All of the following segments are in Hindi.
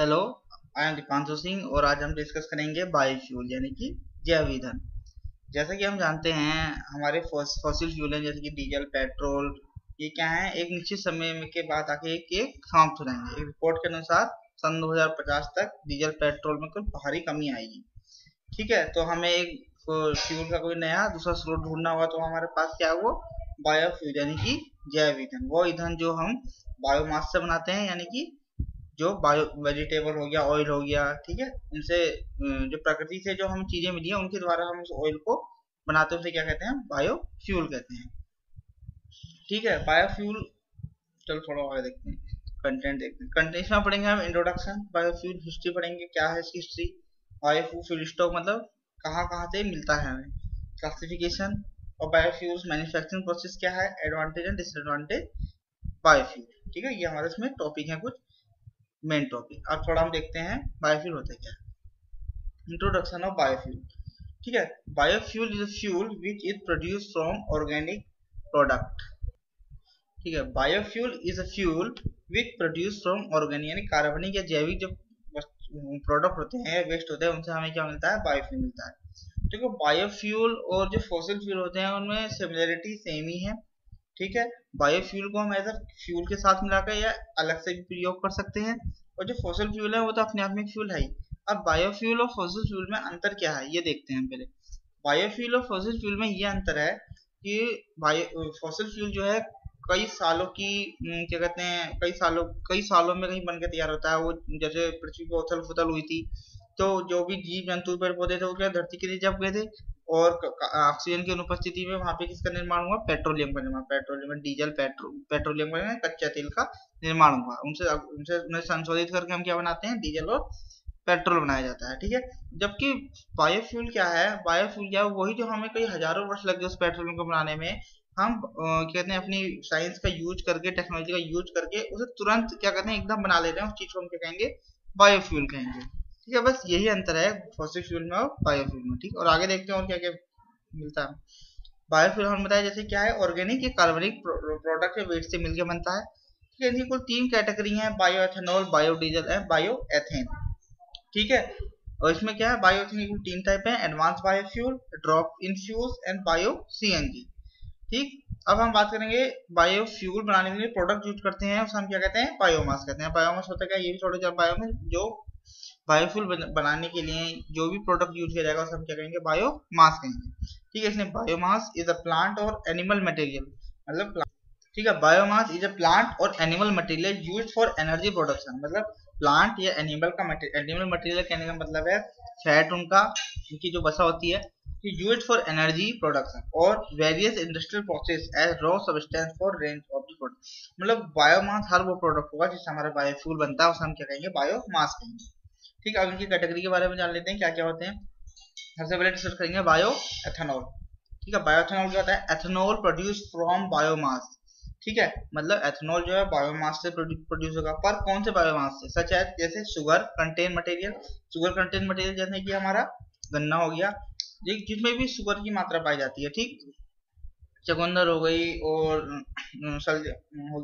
Hello, I am Deepanshu Singh और आज हम डिस्कस करेंगे बायोफ्यूल यानी कि जैव ईंधन। जैसा कि हम जानते हैं हमारे फॉसिल फ्यूल हैं जैसे कि डीजल, पेट्रोल, ये क्या है, एक निश्चित समय के बाद आके एक समाप्त हो जाएंगे। एक रिपोर्ट के अनुसार सन 2050 तक डीजल पेट्रोल में कोई भारी कमी आएगी। ठीक है, तो हमें एक फ्यूल का कोई नया दूसरा स्रोत ढूंढना होगा, तो हमारे पास क्या है, वो बायोफ्यूल यानी कि जैव ईंधन। वो ईंधन जो हम बायोमास से बनाते हैं, यानी कि जो बायो वेजिटेबल हो गया, ऑयल हो गया, ठीक है, उनसे जो प्रकृति से जो हम चीजें मिली हैं उनके द्वारा हम उस ऑयल को बनाते हैं, उसे क्या कहते हैं, बायोफ्यूल कहते हैं। ठीक है, बायोफ्यूल, चलो थोड़ा और देखते हैं, कंटेंट देखते हैं। कंटेंट इसमें पढ़ेंगे हम इंट्रोडक्शन, बायोफ्यूल हिस्ट्री पढ़ेंगे, क्या है इसकी हिस्ट्री, बायोफ्यूल स्टॉक मतलब कहाँ कहाँ से मिलता है हमें, क्लासिफिकेशन, और बायोफ्यूल्स मैन्युफैक्चरिंग प्रोसेस क्या है, एडवांटेज एंड डिसएडवांटेज बायोफ्यूल। ठीक है, ये हमारे इसमें टॉपिक है कुछ मेन टॉपिक। अब थोड़ा हम देखते हैं बायोफ्यूल होता है क्या। Introduction of biofuel. ठीक है, biofuel is a fuel which is produce from organic product. ठीक है, biofuel is a fuel which produce from organic यानी कार्बनिक या जैविक जो प्रोडक्ट होते हैं, वेस्ट होते हैं, उनसे हमें क्या मिलता है, बायोफ्यूल मिलता है। देखो, बायोफ्यूल और जो फॉसिल फ्यूल होते हैं उनमें सिमिलरिटी सेम ही है। ठीक है, बायोफ्यूल को हम एज अ फ्यूल के साथ मिलाकर या अलग से भी प्रयोग कर सकते हैं, और जो फॉसिल फ्यूल है वो तो अपने आप में फ्यूल है ही। अब बायोफ्यूल और फॉसिल फ्यूल में अंतर क्या है ये देखते हैं पहले। बायोफ्यूल और फॉसिल फ्यूल में ये अंतर है कि बायो फॉसिल फ्यूल जो है कई सालों की क्या कहते हैं, कई सालों में कहीं बन के तैयार होता है। वो जैसे पृथ्वी पर उथल फुथल हुई थी, तो जो भी जीव जंतु पेड़ पौधे थे वो क्या धरती के नीचे जब गए थे, और ऑक्सीजन की अनुपस्थिति में वहां पे किसका निर्माण हुआ, पेट्रोलियम का निर्माण, पेट्रोलियम डीजल पेट्रोलियम का कच्चा तेल का निर्माण हुआ। उनसे उनसे उन्हें संशोधित करके हम क्या बनाते हैं, डीजल और पेट्रोल बनाया जाता है। ठीक है, जबकि बायोफ्यूल क्या है, बायोफ्यूल क्या है, वही जो हमें कई हजारों वर्ष लग गए उस पेट्रोलियम को बनाने में, हम कहते हैं अपनी साइंस का यूज करके, टेक्नोलॉजी का यूज करके उसे तुरंत क्या कहते हैं एकदम बना लेते हैं, उस चीज को हम क्या कहेंगे, बायोफ्यूल कहेंगे। ठीक है, बस यही अंतर है फॉसिल फ्यूल में और बायोफ्यूल में। ठीक, और आगे देखते हैं और क्या क्या मिलता है। बायोफ्यूल हमने बताया जैसे क्या है, ऑर्गेनिक या कार्बनिक प्रोडक्ट या वेस्ट से मिलकर बनता है। ठीक है, इनकी कुल 3 कैटेगरी है, bio ethanol, biodiesel and bio ethane. ठीक है, और इसमें क्या है, बायोएथेन की 3 टाइप है, advance biofuel, drop in fuse and bio CNG. ठीक, अब हम बात करेंगे बायोफ्यूल बनाने के लिए प्रोडक्ट यूज करते हैं, उसे हम क्या कहते हैं, बायोमास कहते हैं। बायोमास होता है क्या, ये भी थोड़ा सा बायो में जो बायोफ्यूल बनाने के लिए जो भी प्रोडक्ट यूज किया जाएगा उसे हम क्या कहेंगे, बायोमास कहेंगे। ठीक है, इसमें बायोमास इज अ प्लांट और एनिमल मटेरियल, मतलब ठीक है, बायोमास इज अ प्लांट और animal material used for energy production. मतलब प्लांट या एनिमल मटेरियल कहने का मतलब है फैट उनका, उनकी जो वसा होती है, यूज्ड फॉर एनर्जी प्रोडक्शन और various industrial process as raw substance for range of the product. मतलब बायोमास हर वो प्रोडक्ट होगा जिससे हमारा बायोफ्यूल बनता है, उसे हम क्या कहेंगे, बायोमास कहेंगे। ठीक है, अब इनकी कैटेगरी के बारे में जान लेते हैं क्या क्या होते हैं। सबसे पहले डिस्कस करेंगे बायो एथेनॉल। ठीक है, बायोएथेनॉल क्या होता है, एथेनॉल प्रोड्यूस फ्रॉम बायोमास। ठीक है, मतलब एथेनॉल जो है बायोमास से प्रोड्यूस होगा, पर कौन से बायोमास से, सच है जैसे sugar contain material, sugar contain material जैसे कि हमारा गन्ना हो गया, जिसमें भी शुगर की मात्रा पाई जाती है। ठीक, चुकंदर हो गई, और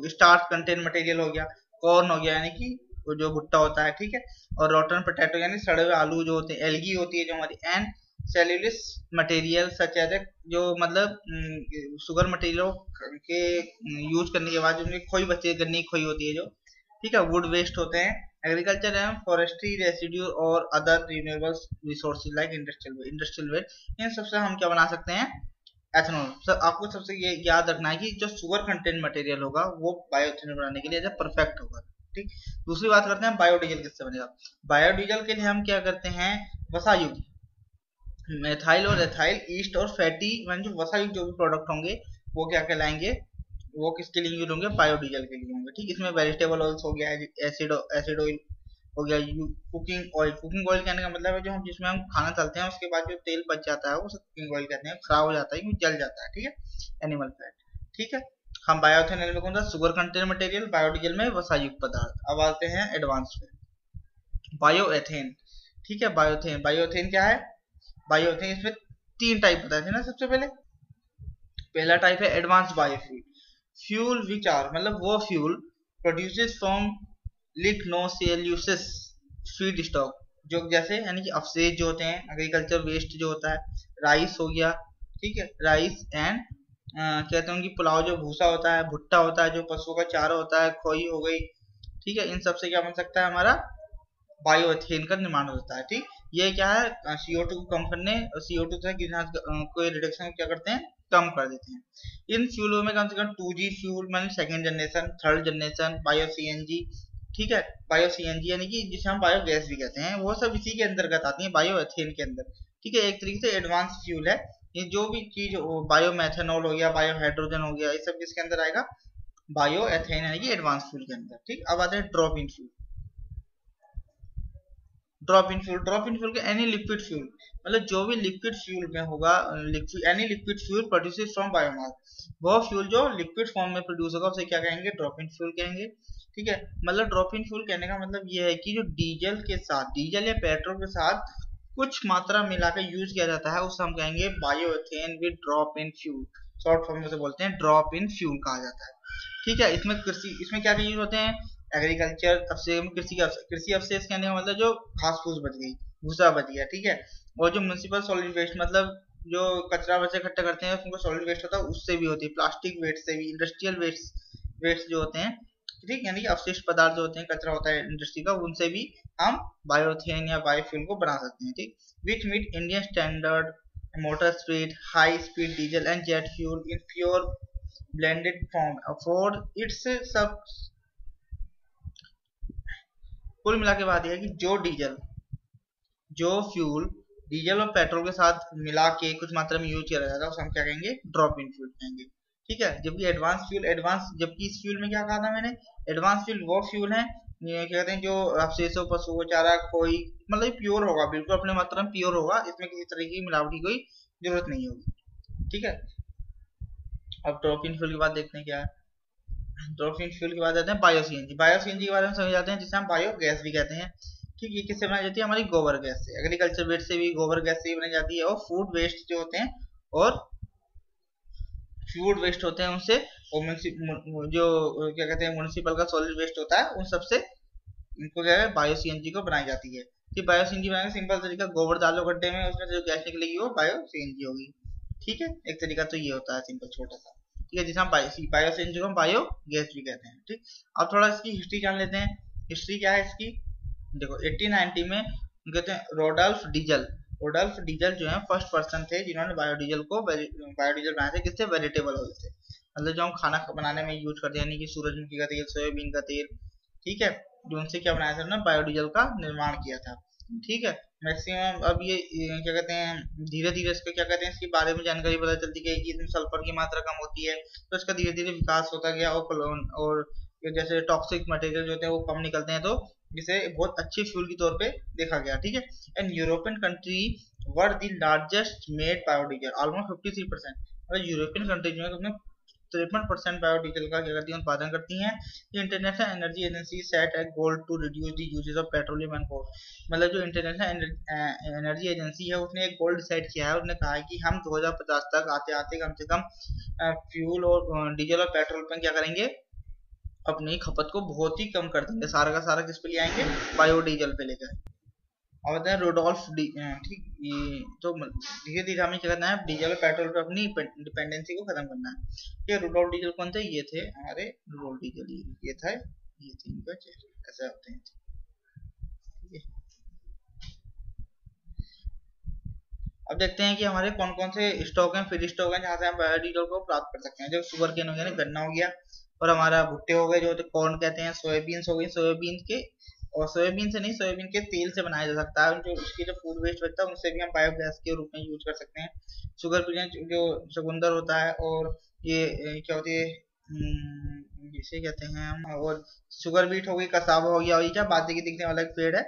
स्टार्च कंटेन मटेरियल हो गया, कॉर्न हो गया यानी कि वो जो भुट्टा होता है। ठीक है, और रोटन पोटैटो यानी सड़े हुए आलू जो होते हैं, एल्गी होती है जो हमारी, एंड सेल्यूलिस मटेरियल सच एज जो मतलब शुगर मटेरियल के यूज करने के बाद जो उनकी खोई बची है, गन्ने की खोई होती है जो, ठीक है, वुड वेस्ट होते हैं, एग्रीकल्चर एंड फॉरेस्ट्री रेसिड्यू और other renewable resources like industrial waste, इन सबसे हम क्या बना सकते हैं, एथेनॉल। सर आपको सबसे ये याद रखना है कि जो शुगर कंटेंट मटेरियल होगा वो बायोएथेनॉल बनाने के लिए परफेक्ट होगा। ठीक, दूसरी बात करते हैं बायोडीजल किससे बनेगा। बायोडीजल के लिए हम क्या करते हैं, वसा युक्त मेथाइल और एथाइल ईस्ट और फैटी जो वसा युक्त जो भी प्रोडक्ट होंगे वो क्या कहलाएंगे, वो किसके लिए यूज होंगे, बायोडीजल के लिए होंगे। ठीक, इसमें वेजिटेबल ऑयल्स हो गया, एसिड ऑयल हो गया, कुकिंग ऑयल कहने का मतलब है जो हम जिसमें हम खाना तलते हैं उसके बाद जो तेल बच जाता है उसे कुकिंग ऑयल कहते हैं, खराब हो जाता है क्योंकि जल जाता है। ठीक है, एनिमल फैट। ठीक है, हम बायोएथेनॉल में कौन सा, शुगर कंटेंट मटेरियल, बायोडीजल में वसायुक्त पदार्थ। अब आते हैं एडवांस पे, बायोएथेन। ठीक है, बायोएथेन, बायोएथेन क्या है, बायोएथेन इसमें 3 टाइप बताए थे ना। सबसे पहले पहला टाइप है advance biofuel, fuel which are मतलब वो fuel produces from lignocellulosic feed stock, जो जैसे यानी कि अवशेष जो होते हैं, एग्रीकल्चर वेस्ट जो होता है, राइस हो गया, ठीक है, राइस एंड कहते हैं कि पुलाव जो भूसा होता है, भुट्टा होता है, जो पशुओं का चारा होता है, खोई हो गई, ठीक है, इन सब से क्या बन सकता है हमारा बायोएथेन का निर्माण होता है। ठीक, ये क्या है, CO2 को कम करने, CO2 से ग्रीनहाउस को रिडक्शन क्या करते हैं, कम कर देते हैं। इन फ्यूलों में कम से कम 2G फ्यूल माने second generation, third generation, bio CNG, ठीक है, बायो CNG यानी कि जिसे हम बायोगैस भी कहते हैं, वो सब इसी के अंतर्गत आती है, बायोएथेन के अंदर। ठीक है, एक तरीके से एडवांस फ्यूल है ये, जो भी चीज बायोमेथेनॉल हो गया, बायो हाइड्रोजन हो गया, ये सब किसके अंदर आएगा, बायोएथेन यानी कि एडवांस फ्यूल के अंदर। ठीक, अब आते हैं drop in fuel. Drop in fuel, drop in fuel के एनी लिक्विड फ्यूल, मतलब जो भी लिक्विड फ्यूल में होगा, liquid any liquid fuel produces from biomass, वो फ्यूल जो लिक्विड फॉर्म में प्रोड्यूस होगा उसे क्या कहेंगे, ड्रॉप इन फ्यूल कहेंगे। ठीक है, मतलब ड्रॉप इन फ्यूल कहने का मतलब ये है कि जो डीजल के साथ, डीजल या पेट्रोल के साथ कुछ मात्रा मिलाकर यूज किया जाता है, उसे हम कहेंगे bioethane with drop in fuel, short form में से बोलते हैं ड्रॉप इन फ्यूल कहा जाता है। ठीक है, इसमें कृषि, इसमें क्या यूज होते हैं, एग्रीकल्चर अवशेष, कृषि अवशेष कहने का मतलब जो घास फूस बच गई, भूसा बच गया, ठीक है, और जो म्युनिसिपल सॉलिड वेस्ट मतलब जो कचरा बच्चे इकट्ठा करते हैं उसको सॉलिड वेस्ट होता है, उससे भी होती है, प्लास्टिक वेस्ट से भी, इंडस्ट्रियल वेस्ट जो होते हैं, ठीक, यानी कि अवशिष्ट पदार्थ जो होते हैं, कचरा होता है इंडस्ट्री का, उनसे भी हम बायोथेन या बायोफ्यूल को बना सकते हैं। ठीक, which meet Indian standard motor speed, high speed diesel and jet fuel in pure blended form for its सब। कुल मिला के बात यह है कि जो फ्यूल डीजल और पेट्रोल के साथ मिला के कुछ मात्रा में यूज किया जाता है उसे हम क्या कहेंगे, ड्रॉप इन फ्यूल कहेंगे। ठीक है, जबकि एडवांस फ्यूल, जबकि इस फ्यूल में क्या कहा था मैंने, एडवांस फ्यूल वो फ्यूल है, ये क्या कहते हैं, जो अवशेषों, पशुओं चारा, खोई, मतलब प्योर होगा, बिल्कुल अपने मात्रा में प्योर होगा, इसमें किसी तरह की मिलावट की कोई जरूरत नहीं होगी। ठीक है, अब ड्रॉप इन फ्यूल की बात देखते हैं क्या है। ड्रॉप इन फ्यूल की बात आते हैं बायो सीएनजी, बायो सीएनजी के बारे में समझ जाते हैं, जिसे हम बायो गैस भी कहते हैं। ठीक, ये किससे बनाई जाती है, हमारी गोबर गैस से, एग्रीकल्चर वेस्ट से भी, गोबर गैस से भी बनाई जाती है, और फूड वेस्ट जो होते हैं और फूड वेस्ट होते हैं उनसे, और जो क्या कहते हैं म्युनिसिपल का सॉलिड वेस्ट होता है, उन सबसे इनको क्या है, बायो सीएनजी को बनाई जाती है। ठीक, बायो सीएनजी बनाने का सिंपल तरीका, गोबर डालो गड्ढे में, उसमें जो गैस निकलेगी वो बायो सीएनजी होगी। ठीक है, एक तरीका तो ये होता है सिंपल छोटा सा। ठीक है, जिसे हम बायो सीएनजी को हम बायो गैस भी कहते हैं। ठीक, अब थोड़ा इसकी हिस्ट्री जान लेते हैं। हिस्ट्री क्या है इसकी, देखो 1890 में कहते हैं रोडल्फ डीजल जो है फर्स्ट पर्सन थे जिन्होंने बायोडीजल बनाया था, किससे, वेजिटेबल ऑयल से, मतलब जो हम खाना बनाने में यूज करते हैं, यानी कि सूरजमुखी का तेल, सोयाबीन का तेल, ठीक है, जो उनसे क्या बनाया था उन्होंने, बायोडीजल का निर्माण किया था। ठीक है, मैक्सिमम अब ये क्या कहते हैं, धीरे धीरे इसका क्या कहते हैं, इसके बारे में जानकारी पता चलती गई कि इसमें सल्फर की मात्रा कम होती है, तो इसका धीरे धीरे विकास होता गया, और जैसे टॉक्सिक मटेरियल जो होते हैं वो कम निकलते हैं, तो इसे बहुत अच्छे फ्यूल के तौर पे देखा गया। ठीक है, and European country were the largest made biodiesel almost 53%, मतलब यूरोपियन कंट्री जो है उसमें 53% बायोडीजल का क्या करती है, उत्पादन करती हैं। International energy agency set a goal to reduce the uses of petroleum and coal, मतलब जो इंटरनेशनल एनर्जी एजेंसी है उसने एक गोल डिसाइड किया है, उसने कहा है कि हम 2050 तक आते आते कम से कम फ्यूल और डीजल और पेट्रोल पर क्या करेंगे, अपनी खपत को बहुत ही कम कर देंगे, सारा का सारा किस पे ले आएंगे, बायोडीजल पे लेकर। और बताएं ठीक, ये तो धीरे धीरे हमें क्या करना है, डीजल और पेट्रोल पे अपनी डिपेंडेंसी को खत्म करना है। ये रुडोल्फ डीजल कौन थे, ये थे हमारे रुडोल्फ डीजल, ये था, ये थे इनका चेहरा, ऐसे होते हैं। अब देखते हैं कि हमारे कौन कौन से स्टॉक हैं, फीड स्टॉक हैं, जहाँ से हम बायोडीजल को प्राप्त कर सकते हैं। जो शुगर केन हो गया, गन्ना हो गया, और हमारा भुट्टे हो गए जो कॉर्न कहते हैं, सोयाबीन्स हो गई, सोयाबीन के, और सोयाबीन से नहीं, सोयाबीन के तेल से बनाया जा सकता है, जो उसकी जो फूड वेस्ट बचता है उससे भी हम बायोगैस के रूप में यूज कर सकते हैं। शुगर पीने जो चुकंदर होता है, और ये क्या होती है, जिसे कहते हैं हम, और शुगर बीट हो गई, कसावा हो गया, और ये क्या बातें की दिखने वाला एक पेड़ है,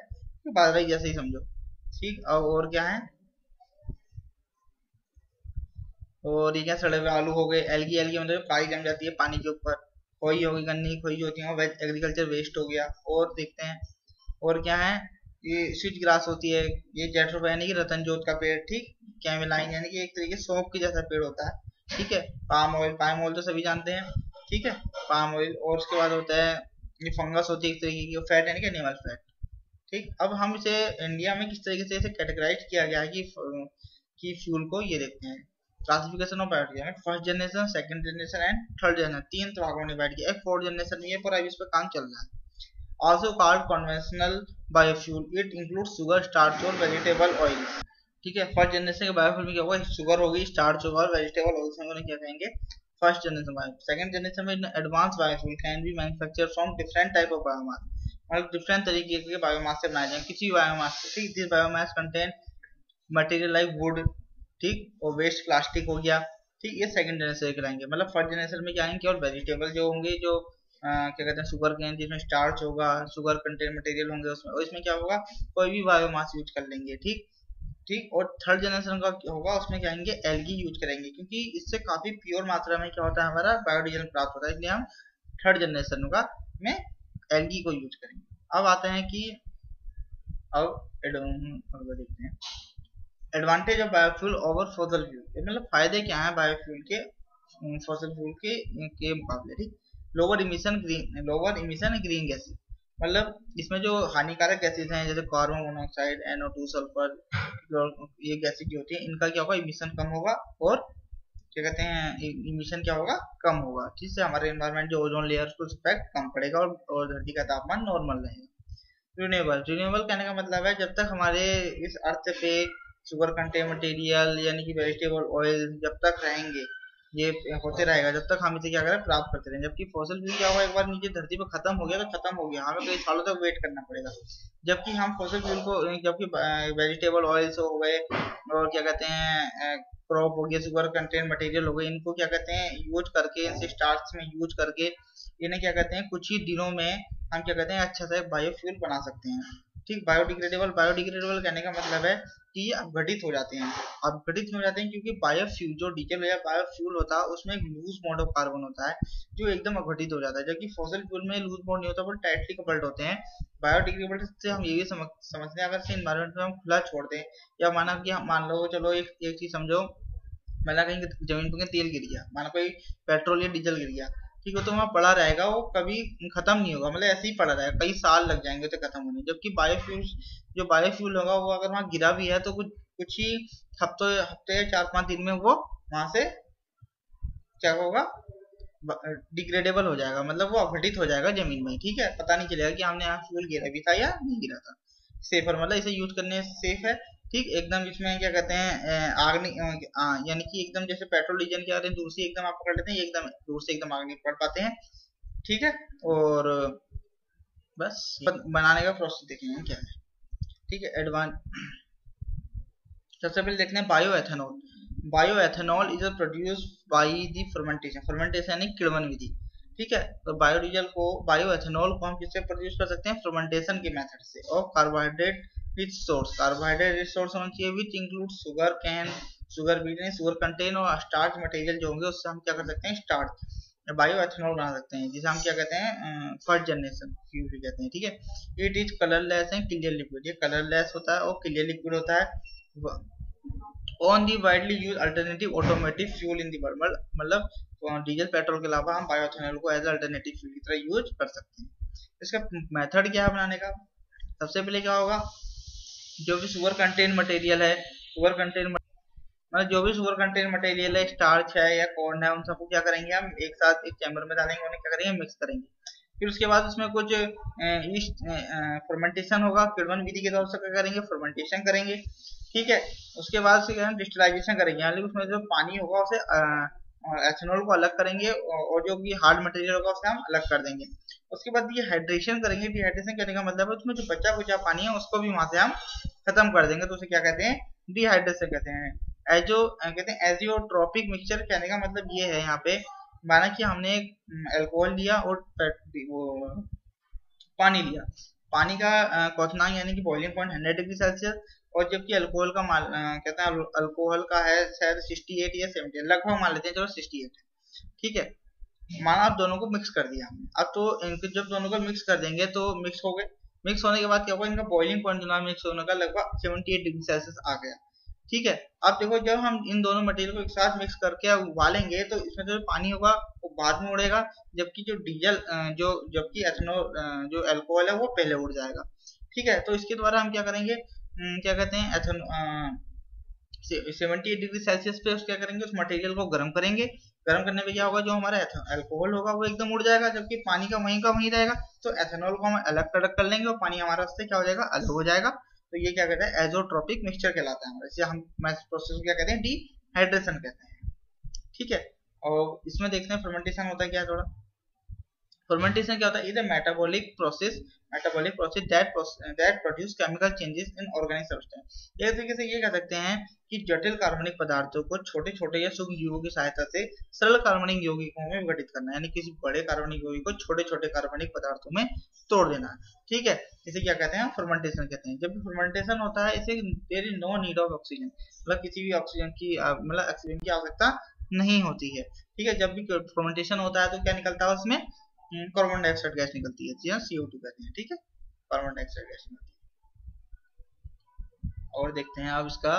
बाजरा जैसे ही समझो। ठीक, और क्या है, और ये क्या, सड़े हुए आलू हो गए, एलगी मतलब काई जम जाती है पानी के ऊपर, खोई हो गई, गन्ने की खोई जो होती है, वेज एग्रीकल्चर वेस्ट हो गया। और देखते हैं और क्या है, ये स्विच ग्रास होती है, ये जेट्रोफा यानी कि रतन जोत का पेड़, ठीक, कैमेलाइन यानी कि एक तरीके से सौंफ के जैसा पेड़ होता है। ठीक है, पाम ऑयल तो सभी जानते हैं। ठीक है, पाम ऑयल, और उसके बाद होता है ये फंगस होती है एक तरीके की, फैट यानी कि एनिमल फैट। ठीक, अब हम इसे इंडिया में किस तरीके से इसे कैटेगराइज किया गया है कि फ्यूल को ये देखते हैं। Classification of biofuel, first generation, second generation and third generation, तीन भागों में डिवाइड किया। फोर्थ जनरेशन में पर अभी इस पर काम चल रहा है। Also called conventional biofuel, it include sugar, starch और वेजिटेबल ऑयल। ठीक है, फर्स्ट जनरेशन के बायोफ्यूल में क्या होगा, शुगर होगी, स्टार्च होगा और वेजिटेबल ऑयल में क्या कहेंगे, first generation biofuel. Second generation में advance biofuel can be manufacture from different type of biomass, मतलब डिफरेंट तरीके के बायोमास से बनाए जाए, किसी भी बायोमास से। ठीक, this biomass contain material like would, ठीक, और वेस्ट प्लास्टिक हो गया। ठीक, ये सेकंड जनरेशन के लाएंगे। मतलब फर्स्ट जनरेशन में क्या आएंगे, केवल वेजिटेबल जो होंगे, जो क्या कहते हैं शुगर केन, जिसमें स्टार्च होगा, शुगर कंटेंट मटेरियल होंगे उसमें, और इसमें क्या होगा, कोई भी बायोमास यूज कर लेंगे। ठीक ठीक, और थर्ड जनरेशन का क्या होगा, उसमें क्या आएंगे, एलगी यूज करेंगे, क्योंकि इससे काफी प्योर मात्रा में क्या होता है, हमारा बायोडीजल प्राप्त होता है, इसलिए हम थर्ड जनरेशन का में एलगी को यूज करेंगे। अब आते हैं कि अब देखते हैं advantage of biofuel over fossil fuel, मतलब फायदे क्या हैं बायोफ्यूल के फॉसिल फ्यूल के मुकाबले। ठीक, लोअर इमिशन ग्रीन गैसेस, मतलब इसमें जो हानिकारक गैसेज हैं जैसे कार्बन मोनोऑक्साइड, NO2, सल्फर, ये गैसेज जो होती है, इनका क्या होगा, इमिशन कम होगा, और क्या कहते हैं, इमिशन क्या होगा, कम होगा, जिससे हमारे एनवायरनमेंट जो ओजोन लेयर को इफेक्ट कम पड़ेगा और धरती का तापमान नॉर्मल रहेगा। रिन्यूएबल कहने का मतलब है, जब तक हमारे इस अर्थ पे शुगर कंटेंट मटेरियल यानी कि वेजिटेबल ऑयल जब तक रहेंगे, ये होते रहेगा, जब तक हम इसे क्या करें, प्राप्त करते रहेंगे। जबकि फॉसिल फ्यूल क्या होगा, एक बार नीचे धरती पे खत्म हो गया तो खत्म हो गया, हमें कई सालों तक वेट करना पड़ेगा। जबकि हम फॉसिल फ्यूल को, जबकि वेजिटेबल ऑयल्स हो गए और क्या कहते हैं क्रॉप हो गया, शुगर कंटेंट मटेरियल हो गए, इनको क्या कहते हैं यूज करके, इनसे स्टार्च में यूज करके, इन्हें क्या कहते हैं कुछ ही दिनों में हम क्या कहते हैं अच्छा सा बायोफ्यूल बना सकते हैं। ठीक, बायोडिग्रेडेबल कहने का मतलब है कि ये अपघटित हो जाते हैं, क्योंकि बायोफ्यूल जो डीजल या बायोफ्यूल होता है उसमें एक लूज बॉन्ड ऑफ कार्बन होता है जो एकदम अपघटित हो जाता है, जबकि फॉसिल फ्यूल में लूज बॉन्ड नहीं होता, वो टाइटली कपल्ड होते हैं। बायोडिग्रेडेबल से हम ये भी समझते हैं, अगर से इन्वायरमेंट में हम खुला छोड़ दें, या माना कि मान लो, चलो एक चीज समझो, माना कहीं जमीन पर तेल गिर गया, माना कोई पेट्रोल या डीजल गिर गया, ठीक है, तो वहाँ पड़ा रहेगा, वो कभी खत्म नहीं होगा, मतलब ऐसे ही पड़ा रहेगा, कई साल लग जाएंगे तो खत्म होने। जबकि बायोफ्यूल होगा, वो अगर वहाँ गिरा भी है तो कुछ ही हफ्ते या 4-5 दिन में वो वहां से क्या होगा, डिग्रेडेबल हो जाएगा, मतलब वो अपघटित हो जाएगा जमीन में। ठीक है, पता नहीं चलेगा कि हमने यहाँ फ्यूल गिरा भी था या नहीं गिरा था। सेफर मतलब इसे यूज करने से सेफ है। ठीक, एकदम इसमें क्या कहते हैं आग नहीं, यानी कि एकदम जैसे पेट्रोल डीजल के आते हैं दूर से एकदम आप पकड़ लेते हैं, एकदम दूर से एकदम आग नहीं पकड़ पाते हैं। ठीक है, और बस बनाने का प्रोसेस देखेंगे क्या है। ठीक है, सबसे पहले देखते हैं bioethanol is produce by the fermentation यानी किण्वन विधि। ठीक है, तो बायोएथेनॉल को हम किससे प्रोड्यूस कर सकते हैं, फर्मेंटेशन के मेथड से, और कार्बोहाइड्रेट रिच सोर्स होना चाहिए, विच इंक्लूड शुगर बीट यानी शुगर कंटेन, और स्टार्च मटेरियल जो होंगे उससे हम क्या कर सकते हैं, स्टार्च बायोएथेनॉल बना सकते हैं, जिसे हम क्या कहते हैं, फर्स्ट जनरेशन फ्यूल कहते हैं। ठीक है, it is colourless and clear liquid, ये कलरलेस होता है और क्लियर लिक्विड होता है। On the widely use alternative automatic fuel in the world, मतलब डीजल पेट्रोल के अलावा हम बायोएथेनॉल को एज अल्टरनेटिव फ्यूल की तरह यूज कर सकते हैं। इसका मेथड क्या है बनाने का, सबसे पहले क्या होगा, जो भी शुगर कंटेन मटेरियल है, मतलब जो भी शुगर कंटेन मटेरियल है, स्टार्च है या कॉर्न है, उन सबको क्या करेंगे, हम एक साथ एक चैम्बर में डालेंगे, उन्हें क्या करेंगे, मिक्स करेंगे। फिर उसके बाद उसमें कुछ फर्मेंटेशन होगा, किण्वन विधि के द्वारा से क्या करेंगे, फर्मेंटेशन करेंगे। ठीक है, उसके बाद से डिस्टिलाइजेशन करेंगे, यानी उसमें जो पानी होगा उसे एथेनॉल को अलग करेंगे, और जो भी हार्ड मटेरियल होगा उसे हम अलग कर देंगे। उसके बाद डिहाइड्रेशन करेंगे, डिहाइड्रेशन करने का मतलब है उसमें जो बचा कुचा पानी है उसको भी वहां से हम खत्म कर देंगे, तो उसे क्या कहते हैं, डिहाइड्रेशन कहते हैं। एजियोट्रोपिक मिक्सचर कहने का मतलब ये है, यहाँ पे माना कि हमने अल्कोहल लिया और वो पानी लिया, पानी का क्वथनांक यानी कि बॉइलिंग पॉइंट 100 डिग्री सेल्सियस, और जबकि अल्कोहल का कहते हैं अल्कोहल का है शायद 68 या 70, लगभग मान लेते हैं चलो 68। ठीक है, माना आप दोनों को मिक्स कर दिया हमने, अब तो इनके जब दोनों को मिक्स कर देंगे तो मिक्स हो गए, मिक्स होने के बाद क्या होगा, इनका बॉइलिंग पॉइंट जो मिक्स होने का लगभग 78 डिग्री सेल्सियस आ गया। ठीक है, अब देखो जब हम इन दोनों मटेरियल को एक साथ मिक्स करके उबालेंगे तो इसमें जो पानी होगा वो बाद में उड़ेगा, जबकि जो डीजल जबकि एथेनॉल जो अल्कोहल है वो पहले उड़ जाएगा। ठीक है, तो इसके द्वारा हम क्या करेंगे, क्या कहते हैं, एथेनॉल 78 डिग्री सेल्सियस पे क्या करेंगे, उस मटेरियल को गर्म करेंगे। गर्म करने पे क्या होगा, जो हमारा अल्कोहल होगा वो एकदम उड़ जाएगा, जबकि पानी का वहीं रहेगा। तो एथेनॉल को हम अलग अलग कर लेंगे और पानी हमारा उससे क्या हो जाएगा, अलग हो जाएगा। तो ये क्या कहते हैं, एजोट्रोपिक मिक्सचर कहलाता है हमारा। इसे हम प्रोसेस को क्या कहते हैं, डिहाइड्रेशन कहते हैं। ठीक है, और इसमें देखते हैं फर्मेंटेशन होता है क्या थोड़ा। फर्मेंटेशन क्या होता है, is a metabolic process that produce chemical changes in organic substance. एक तरीके से ये कह सकते हैं कि जटिल कार्बनिक पदार्थों को छोटे छोटे या सूक्ष्म जीवों की सहायता से सरल कार्बनिक यौगिकों में विघटित करना, यानी किसी बड़े कार्बनिक यौगिक को छोटे छोटे कार्बनिक पदार्थों में तोड़ देना। ठीक है, इसे क्या कहते हैं, फर्मेंटेशन कहते हैं। जब फर्मेंटेशन होता है, इसे there is no need of oxygen, मतलब किसी भी ऑक्सीजन की आवश्यकता नहीं होती है। ठीक है, जब भी फर्मेंटेशन होता है तो क्या निकलता है उसमें, कार्बन डाइऑक्साइड गैस निकलती है, जी हाँ, CO2 कहते हैं। ठीक है, कार्बन डाइऑक्साइड गैस निकलती है। और देखते हैं अब इसका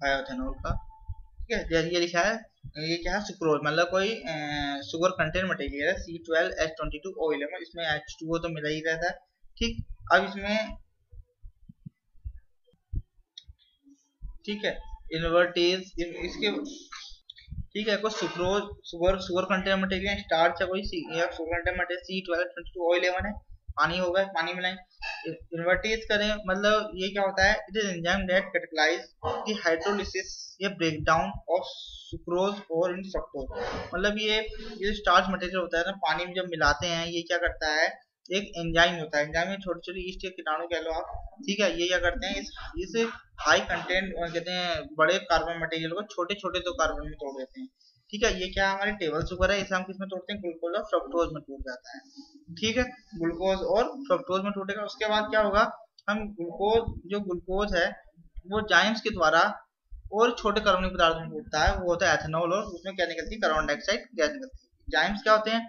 बायोएथेनॉल का। ठीक है, जैसे ये लिखा है, ये क्या है, सुक्रोज, मतलब कोई शुगर कंटेंट मटेरियल है, C12H22O11, इसमें H2O तो मिला ही रहता है। ठीक, अब इसमें, ठीक है, इन्वर्टेज इसके, ठीक है, कोई sucrose sugar content material, starch है कोई या शुगर कंटेंट मटेरियल C12H22O11 है, पानी होगा, पानी मिलाएं, इन्वर्टेज करें, मतलब ये क्या होता है, it is enzyme that catalyse the hydrolysis या ब्रेकडाउन ऑफ सुक्रोज और इन फ्रक्टोज। मतलब ये स्टार्च मटेरियल होता है ना, पानी में जब मिलाते हैं, ये क्या करता है, एक एंजाइम होता है, एंजाइम में छोटे छोटे ईस्ट के कीटाणु कह लो आप। ठीक है, ये क्या करते हैं, इस हाई कंटेंट कहते हैं बड़े कार्बन मटेरियल को छोटे छोटे दो कार्बन में तोड़ देते हैं। ठीक है, ये क्या हमारे टेबल शुगर है, इसे हम किस में तोड़ते हैं, ग्लूकोज और फ्रक्टोज में टूट जाता है। ठीक है, ग्लूकोज और फ्रक्टोज में टूटेगा। उसके बाद क्या होगा, हम ग्लूकोज है वो जाइम्स के द्वारा और छोटे कार्बनिक पदार्थ में टूटता है, वो होता है एथेनॉल, और उसमें क्या निकलती है, कार्बन डाइऑक्साइड गैस निकलती है। जाइम्स क्या होते हैं,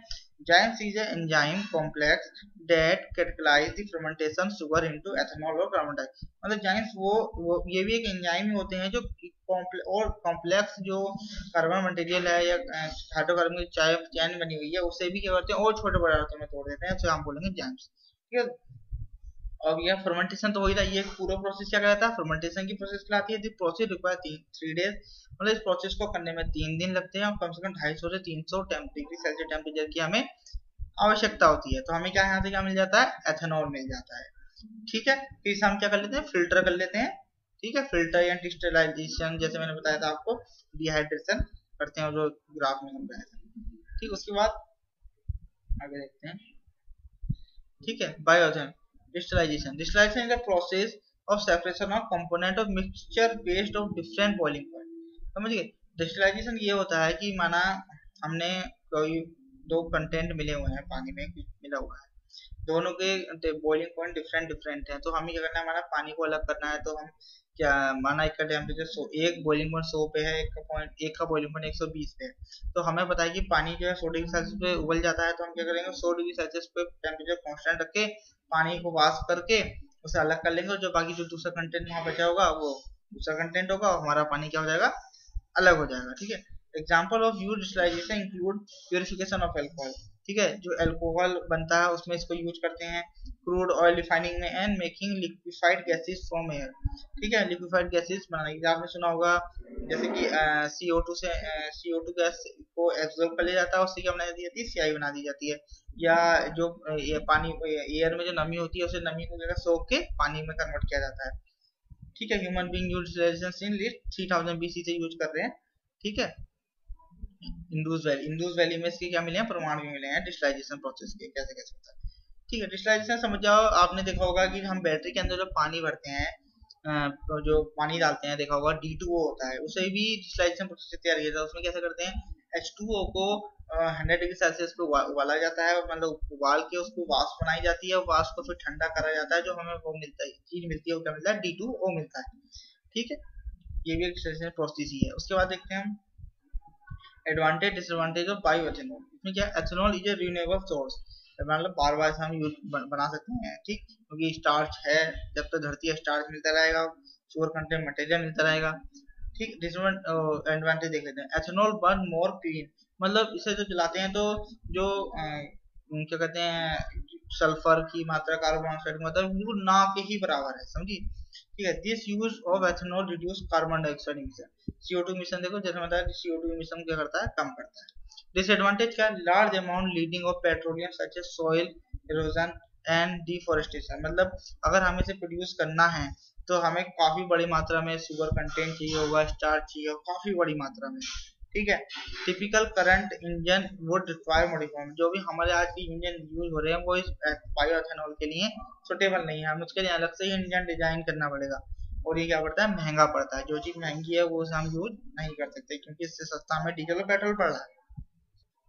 zymase is a enzyme complex that catalyze the fermentation sugar into ethanol और कार्बन डाइऑक्साइड। मतलब जाइम्स वो ये भी एक एंजाइम ही होते हैं जो और कॉम्प्लेक्स जो कार्बन मटेरियल है या हाइड्रोकार्बन की चैन बनी हुई है, उससे भी क्या करते हैं, और छोटे पदार्थों में तोड़ देते हैं, उसे हम बोलेंगे जाइम्स। ठीक है, अब यह फर्मेंटेशन तो हो ही रहा है, ये पूरा प्रोसेस क्या कहलाता है, फर्मेंटेशन की प्रोसेस कहलाती है। द प्रोसेस रिक्वायर 3 डेज, मतलब इस प्रोसेस को करने में 3 दिन लगते हैं, और कम से कम 250 से 300 डिग्री सेल्सियस टेम्परेचर की हमें आवश्यकता होती है। तो हमें क्या यहाँ से क्या मिल जाता है, एथेनॉल मिल जाता है। ठीक है, फिर इसे हम क्या कर लेते हैं, फिल्टर कर लेते हैं। ठीक है, फिल्टर या डिस्टिलाइजेशन, जैसे मैंने बताया था आपको, डिहाइड्रेशन करते हैं, जो ग्राफ में हम बताया था। ठीक, उसके बाद आगे देखते हैं। ठीक है, bioethanol distillation is the process of separation of component of mixture based of different boiling point. समझिए, डिस्टिलाइजेशन ये होता है कि माना हमने कोई दो कंटेंट मिले हुए हैं, पानी में मिला हुआ है, दोनों के बॉइलिंग पॉइंट डिफरेंट हैं, तो हमें क्या करना है, हमारा पानी को अलग करना है। तो हम क्या माना, एक का टेम्परेचर एक बॉइलिंग पॉइंट 100 पे है, एक का बॉइलिंग पॉइंट 120 पे है, तो हमें पता है कि पानी जो है 100 डिग्री सेल्सियस पे उबल जाता है। तो हम क्या करेंगे, 100 डिग्री सेल्सियस पे टेम्परेचर कांस्टेंट रख के पानी को वाष्प करके उसे अलग कर लेंगे, और जो बाकी जो दूसरा कंटेंट वहां बचा होगा वो दूसरा कंटेंट होगा, और हमारा पानी क्या हो जाएगा, अलग हो जाएगा। ठीक है, example of use distillation include purification of alcohol. ठीक है, जो अल्कोहल बनता है उसमें इसको यूज करते हैं, क्रूड ऑयल रिफाइनिंग में, and making liquefied gases from air. ठीक है, लिक्विफाइड गैसेस बनाने के, आपने सुना होगा जैसे कि CO2 से CO2 गैस को एब्जॉर्ब कर लिया जाता है, उससे क्या बना दी जाती है, CI बना दी जाती है। या जो ये पानी एयर में जो नमी होती है, उसे नमी को क्या सोख के पानी में कन्वर्ट किया जाता है। ठीक है, human being use list 3000 BC से यूज कर रहे हैं। ठीक है, इंडस वैली में इसके क्या मिले हैं, प्रमाण भी मिले हैं डिस्टिलाइजेशन प्रोसेस के, कैसे कैसे होता है। ठीक है, डिस्टिलाइजेशन समझ जाओ। आपने देखा होगा कि हम बैटरी के अंदर जो पानी भरते हैं, तो जो पानी डालते हैं, देखा होगा D2O होता है, उसे भी डिस्टिलाइजेशन प्रोसेस से तैयार किया जाता है। उसमें कैसे करते हैं, H2O को 100 डिग्री सेल्सियस पे उबाला जाता है, और मतलब उबाल के उसको वाष्प बनाई जाती है, और वाष्प को फिर ठंडा करा जाता है, जो हमें वो मिलता है, चीज मिलती है, वो क्या मिलता है, D2O मिलता है। ठीक है, ये भी एक डिस्टिलाइजेशन प्रोसेस ही है। उसके बाद देखते हैं हम एडवांटेज डिसएडवांटेज ऑफ बायोएथेनॉल। इसमें क्या, ethanol is a renewable source, मतलब बार बार हम यूज बना सकते हैं। ठीक, क्योंकि स्टार्च है, जब तक धरती है स्टार्च मिलता रहेगा, शुगर कंटेंट मटेरियल मिलता रहेगा। ठीक, एडवांटेज देख लेते हैं। एथेनॉल बर्न मोर क्लीन, मतलब इसे जो जलाते हैं तो जो क्या कहते हैं सल्फर की मात्रा, कार्बन डाइऑक्साइड की मात्रा बिल्कुल ना के ही बराबर है, समझी। ठीक है, this use of ethanol reduce carbon dioxide emission. CO2 emission देखो जैसे बताया, CO2 इमिशन क्या करता है, कम करता है। डिसएडवांटेज क्या है, large amount leading of petroleum such as soil erosion and deforestation. मतलब अगर हमें इसे प्रोड्यूस करना है तो हमें काफी बड़ी मात्रा में शुगर कंटेंट चाहिए होगा, स्टार्च चाहिए होगा काफी बड़ी मात्रा में। ठीक है, typical current engine would require modified. जो भी हमारे आज की इंजन यूज हो रहे हैं वो इस बायोएथेनॉल के लिए सुटेबल नहीं है, हम उसके लिए अलग से ही इंजन डिजाइन करना पड़ेगा, और ये क्या पड़ता है, महंगा पड़ता है। जो चीज महंगी है वो हम यूज नहीं कर सकते क्योंकि इससे सस्ता हमें डीजल और पेट्रोल पड़ रहा है।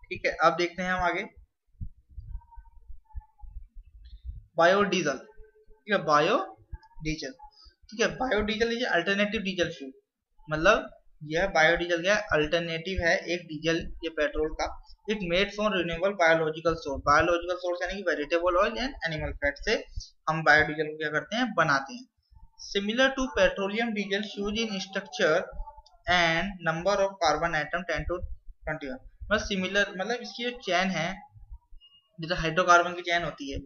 ठीक है, अब देखते हैं हम आगे बायोडीजल। ठीक है, बायोडीजल। ठीक है, biodiesel is alternative diesel fuel. मतलब यह बायोडीजल क्या अल्टरनेटिव है एक डीजल या पेट्रोल का। It made from renewable biological source. Biological source यानी कि vegetable oil and animal fat से हम बायोडीजल को क्या करते हैं, बनाते हैं। Similar to petroleum diesel, huge in structure and number of carbon item 10 to 21। मतलब सिमिलर मतलब इसकी जो चैन है, जैसे हाइड्रोकार्बन की चैन होती है,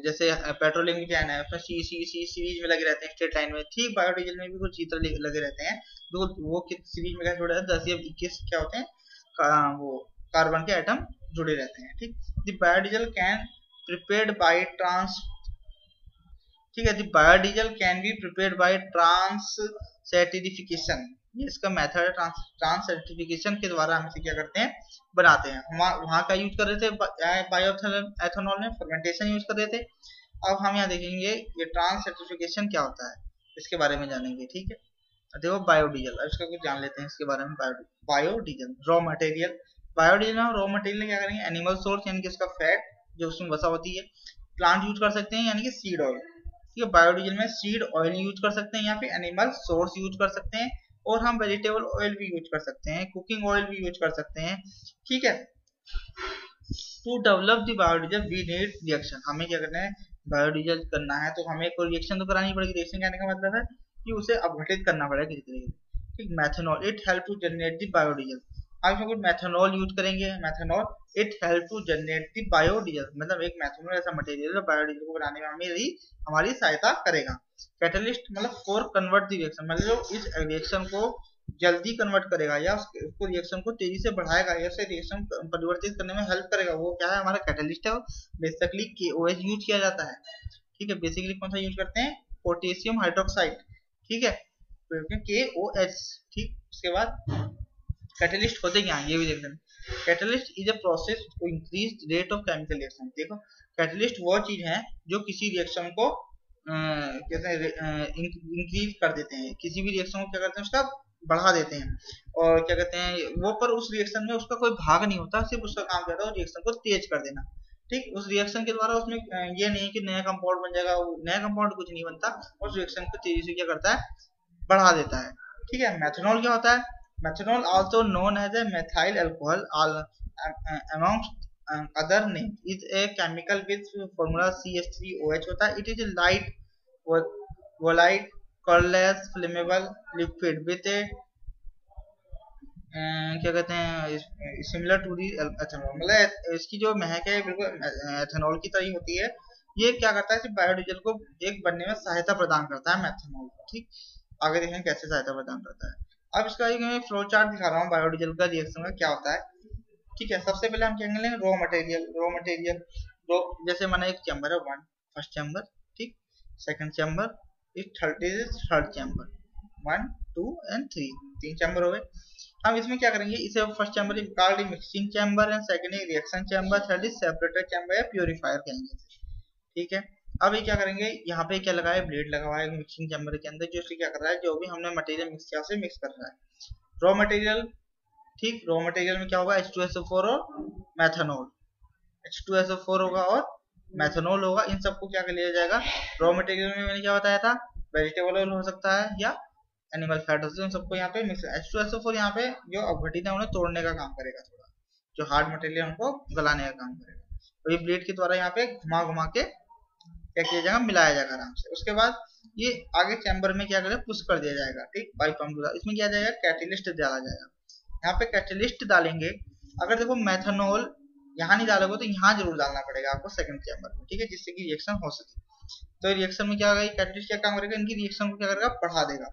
जैसे पेट्रोलियम की चैन है, उसमें सी सी सी सीरीज में लगे रहते हैं स्ट्रेट लाइन में। ठीक, बायोडीजल में भी कुछ चित्र लगे रहते हैं, तो वो सीरीज में क्या जुड़े रहते हैं, 10 या 21 क्या होते हैं वो कार्बन के आइटम जुड़े रहते हैं। ठीक, the biodiesel can prepared by trans. ठीक है, the biodiesel can be prepared by transesterification. ये इसका मेथड है, ट्रांससैटिफिकेशन के द्वारा हम इसे क्या करते हैं, बनाते हैं। वहां का यूज कर रहे थे बायोएथेनॉल में, फर्मेंटेशन यूज कर रहे थे। अब हम यहाँ देखेंगे ये ट्रांससैटिफिकेशन क्या होता है, इसके बारे में जानेंगे। ठीक है, देखो बायोडीजल, अब इसका कुछ जान लेते हैं इसके बारे में। Biodiesel raw material. बायोडीजल में रॉ मटेरियल क्या करेंगे, एनिमल सोर्स यानी कि इसका फैट जो उसमें वसा होती है। प्लांट यूज कर सकते हैं यानी कि सीड ऑयल। ठीक है, बायोडीजल में सीड ऑयल यूज कर सकते हैं, यहाँ पे एनिमल सोर्स यूज कर सकते हैं, और हम वेजिटेबल ऑयल भी यूज कर सकते हैं, कुकिंग ऑयल भी यूज कर सकते हैं। ठीक है, to develop the biodiesel we need reaction. हमें क्या करना है, बायोडीजल करना है तो हमें कोई रिएक्शन तो करानी पड़ेगी। रिएक्शन कहने का मतलब है कि उसे अपघटित करना पड़ेगा किसी तरीके से। ठीक, methanol it help to generate the biodiesel. अब इसमें कुछ मैथनॉल यूज करेंगे, methanol it help to generate the biodiesel. मतलब एक मैथनॉल ऐसा मटेरियल है बायोडीजल को बनाने में हमारी सहायता करेगा। कैटलिस्ट मतलब फॉर कन्वर्ट द रिएक्शन, मतलब जो इस रिएक्शन को जल्दी कन्वर्ट करेगा या उसको रिएक्शन को तेजी से बढ़ाएगा या उसे रिएक्शन परिवर्तित करने में हेल्प करेगा, वो क्या है, हमारा कैटलिस्ट है। बेसिकली KOH यूज किया जाता है। ठीक है, बेसिकली कौन सा यूज करते हैं, पोटेशियम हाइड्रोक्साइड। ठीक है, KOH। ठीक, उसके बाद कैटलिस्ट होते क्या हैं ये भी देखते हैं। Catalyst is a process to increase rate of chemical reaction. देखो, कैटलिस्ट वो चीज है जो किसी रिएक्शन को कहते हैं इंक्रीज कर देते हैं, किसी भी रिएक्शन को क्या करते हैं, उसका बढ़ा देते हैं, और क्या कहते हैं वो, पर उस रिएक्शन में उसका कोई भाग नहीं होता, सिर्फ उसका काम क्या होता है रिएक्शन को तेज कर देना। ठीक, उस रिएक्शन के द्वारा उसमें ये नहीं कि नया कंपाउंड बन जाएगा, नया कंपाउंड कुछ नहीं बनता, उस रिएक्शन को तेजी से क्या करता है, बढ़ा देता है। ठीक है, मेथनॉल क्या होता है, methanol also known as a methyl alcohol amongst other names is a chemical with formula CH3OH होता है। It is a light volatile colorless flammable liquid with a क्या कहते हैं सिमिलर टू दी एथेनॉल। मतलब इसकी जो महक है बिल्कुल एथेनॉल की तरह होती है। ये क्या करता है, बायोडीजल को एक बनने में सहायता प्रदान करता है मेथनॉल। ठीक, आगे देखें कैसे सहायता प्रदान करता है। अब इसका एक मैं फ्लो चार्ट दिखा रहा हूँ बायोडीजल का रिएक्शन का क्या होता है। ठीक है, सबसे पहले हम क्या लेंगे, रॉ मटेरियल। जैसे माना एक चैम्बर है, फर्स्ट चैम्बर, ठीक, second chamber, third chamber, 1 2 and 3, 3 chamber हो गए। हम इसमें क्या करेंगे, इसे फर्स्ट चैम्बर निकाल mixing chamber and second reaction chamber, third is separator chamber या प्यूरिफायर कहेंगे। ठीक है, अब ये क्या करेंगे, यहाँ पे क्या लगा है, ब्लेड लगा हुआ है मिक्सिंग चैम्बर के अंदर, जो इससे क्या कर रहा है, जो भी हमने मटेरियल मिक्स किया उसे मिक्स कर रहा है। रॉ मटेरियल, ठीक, रॉ मटेरियल में क्या होगा, H2SO4 और मैथनॉल, H2SO4 होगा और मैथनॉल होगा। इन सबको क्या कर लिया जाएगा, रॉ मटेरियल में मैंने क्या बताया था, वेजिटेबल ऑयल हो सकता है या एनिमल फैट हो सकता है, उन सबको यहाँ पे मिक्स। H2SO4 यहाँ पे जो अपघटित है उन्हें तोड़ने का काम करेगा, थोड़ा जो हार्ड मटेरियल उनको गलाने का काम करेगा। तो ये ब्लेड के द्वारा यहाँ पे घुमा घुमा के क्या किया जाएगा, मिलाया जाएगा आराम से। उसके बाद ये आगे चैम्बर में क्या करेगा, पुश कर दिया जाएगा। ठीक, बाई पंप द्वारा इसमें क्या जाएगा, कैटलिस्ट डाला जाएगा। यहाँ पे कैटलिस्ट डालेंगे, अगर देखो मैथनॉल यहाँ नहीं डालोगे तो यहाँ जरूर डालना पड़ेगा आपको सेकंड चैम्बर में, ठीक है, जिससे कि रिएक्शन हो सके। तो रिएक्शन में क्या होगा, कैटलिस्ट क्या काम करेगा, इनकी रिएक्शन को क्या करेगा, बढ़ा देगा,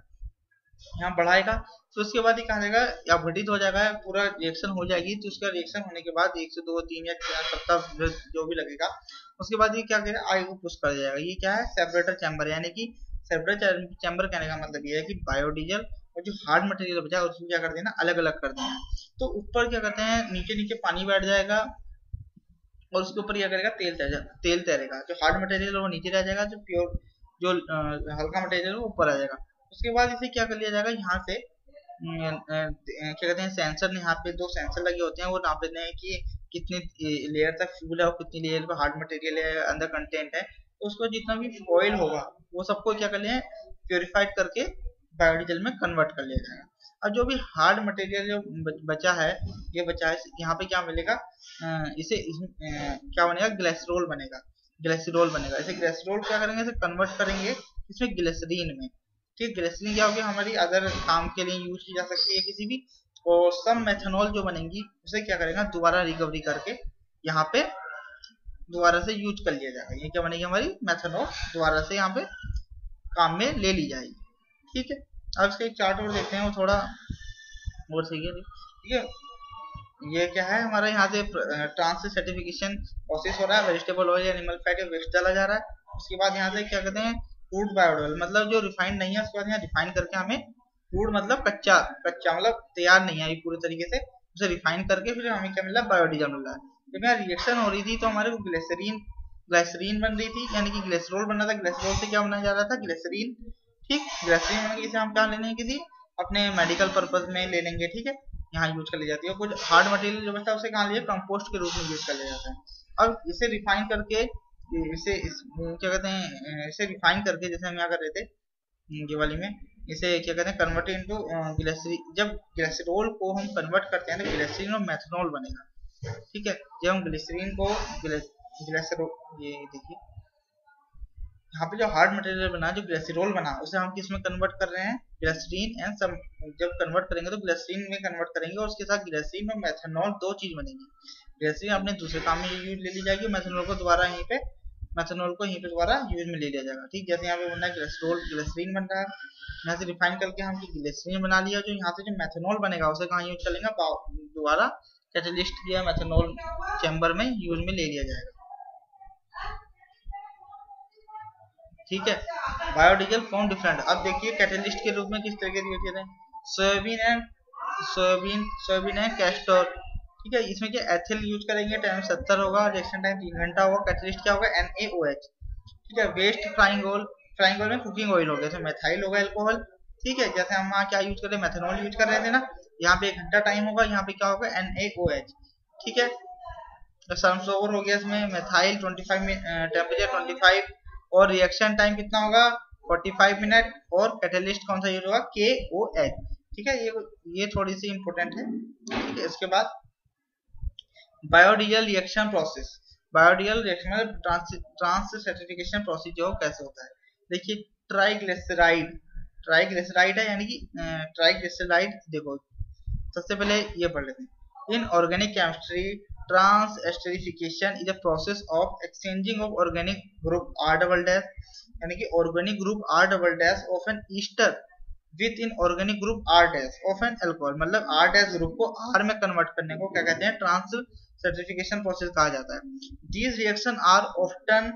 यहाँ बढ़ाएगा। तो उसके बाद ये कहा जाएगा या घटित हो जाएगा, पूरा रिएक्शन हो जाएगी। तो उसका रिएक्शन होने के बाद 1 से 2 3 या 4 सप्ताह जो भी लगेगा, उसके बाद ये क्या करेगा, आगे को पुश कर जाएगा। ये क्या है, सेपरेटर चैम्बर, यानी कि सेपरेटर चैम्बर कहने का मतलब ये है कि बायोडीजल और जो हार्ड मटेरियल बचा है उसको क्या कर देना, अलग अलग कर देना। तो ऊपर क्या करते हैं, नीचे नीचे पानी बैठ जाएगा और उसके ऊपर क्या करेगा, तेल तैरेगा। जो हार्ड मटेरियल है वो नीचे रह जाएगा, जो प्योर जो हल्का मटेरियल है वो ऊपर आ जाएगा। उसके बाद इसे क्या कर लिया जाएगा, यहाँ से क्या कहते हैं, सेंसर, यहाँ पे 2 सेंसर लगे होते हैं, वो नाप लेते हैं कि कितने लेयर तक फ्यूल है और कितनी लेयर पे हार्ड मटेरियल है, अंदर कंटेंट है। तो उसको जितना भी फॉइल होगा वो सबको क्या कर लिया, प्योरीफाइड करके बायोडीजल में कन्वर्ट कर लिया जाएगा। अब जो भी हार्ड मटेरियल जो बचा है, ये बचा है, यहाँ पे क्या मिलेगा, क्या बनेगा, ग्लिसरॉल बनेगा, इसे ग्लिसरॉल क्या करेंगे, इसे कन्वर्ट करेंगे इसमें ग्लिसरीन में, ठीक। ग्लिसरीन क्या होगी, हमारी अदर काम के लिए यूज की जा सकती है किसी भी। और सब मेथनॉल जो बनेंगी उसे क्या करेगा, दोबारा रिकवरी करके यहाँ पे दोबारा से यूज कर लिया जाएगा। ये क्या बनेगी, हमारी मेथनॉल दोबारा से यहाँ पे काम में ले ली जाएगी, ठीक है। अब इसका एक चार्ट और देखते हैं, वो थोड़ा और सही है, ठीक है। ये क्या है, हमारा यहाँ से ट्रांस सर्टिफिकेशन प्रोसेस हो रहा है, vegetable oil, animal fat, waste डाला जा रहा है। उसके बाद यहाँ से क्या कहते हैं, फूड बायोडीजल, मतलब जो रिफाइंड नहीं है, उसके बाद यहाँ रिफाइन करके हमें फूड मतलब कच्चा मतलब तैयार नहीं है पूरे तरीके से, उसे रिफाइन करके फिर हमें क्या मिल रहा है, बायोडीजल मिल रहा है। जब यहाँ रिएक्शन हो रही थी तो हमारे को ग्लिसरीन बन रही थी, यानी कि ग्लिसरॉल बन रहा था। ग्लिसरॉल से क्या बनाया जा रहा था, ग्लिसरीन, ठीक। ग्लिसरीन बन गई, इसे हम क्या लेने हैं, किसी अपने मेडिकल पर्पज में ले लेंगे, ठीक है, यहाँ यूज कर ली जाती है। कुछ हार्ड मटेरियल जो बचता है उसे कहाँ लिए, कंपोस्ट के रूप में यूज कर लिया जाता है। अब इसे रिफाइन करके क्या कहते हैं, इसे रिफाइन करके, जैसे हम यहाँ कर रहे थे ये वाली में, इसे क्या कहते हैं, कन्वर्ट इनटू ग्लिसरीन। जब ग्लिसरॉल को हम कन्वर्ट करते हैं तो ग्लिसरीन और मेथनॉल बनेगा, ठीक है। जब हम ग्लिसरीन को ग्लिसरॉल, ये देखिए यहाँ पे जो हार्ड मटेरियल बना, जो ग्लिसरॉल बना, उसे हम किस में कन्वर्ट कर रहे हैं, ग्लिसरीन एंड सम। जब कन्वर्ट करेंगे तो ग्लिसरीन में कन्वर्ट करेंगे और उसके साथ ग्लिसरीन और मेथनॉल 2 चीज बनेगी। ग्लिसरीन अपने दूसरे काम में यूज ले ली जाएगी, मेथनॉल को दोबारा यहीं पे दोबारा यूज में ले लिया जाएगा, ठीक। जैसे यहाँ पे बनना है ग्लिसरीन बन रहा है, यहाँ से रिफाइन करके हम ग्लिसरीन बना लिया। जो यहाँ से जो मेथनॉल बनेगा उसे कहाँ यूज करेंगे, दोबारा कैटलिस्ट या मेथनॉल चैम्बर में यूज में ले लिया जाएगा, ठीक है। Biodiesel form different. अब देखिए कैटलिस्ट के रूप में किस तरह के यूज करते हैं, सोयाबीन है कैस्टर, ठीक है। इसमें क्या एथिल यूज करेंगे, टाइम 70 होगा, रिएक्शन टाइम 3 घंटा होगा। कैटलिस्ट क्या होगा, NaOH, ठीक है। वेस्ट फ्राइंग ऑयल में कुकिंग ऑयल हो गया, जैसे मेथाइल होगा, एल्कोहल, ठीक है। जैसे हम वहाँ क्या यूज कर रहे हैं, मेथनॉल यूज कर रहे थे ना, यहाँ पे 1 घंटा टाइम होगा, यहाँ पे क्या होगा, NaOH, ठीक है। सनफ्लावर हो गया, इसमें मेथाइल 25 टेम्परेचर 25 और रिएक्शन टाइम कितना होगा, 45 मिनट। और कैटलिस्ट कौन सा यूज होगा, KOH, ठीक है। ये थोड़ी सी इंपॉर्टेंट है, ठीक है। इसके बाद biodiesel reaction process, biodiesel reaction में ट्रांस सर्टिफिकेशन प्रोसेस जो कैसे होता है, देखिए। ट्राइग्लिसराइड है, यानी कि ट्राइग्लिसराइड, देखो सबसे पहले ये पढ़ लेते हैं। In organic chemistry, transesterification is a process of exchanging of organic group R+, यानी कि organic group R+, of an ester with in organic group R- of an alcohol, मतलब R- ग्रुप को R में कन्वर्ट करने को क्या कहते हैं, ट्रांस सर्टिफिकेशन प्रोसेस कहा जाता है। These reaction are often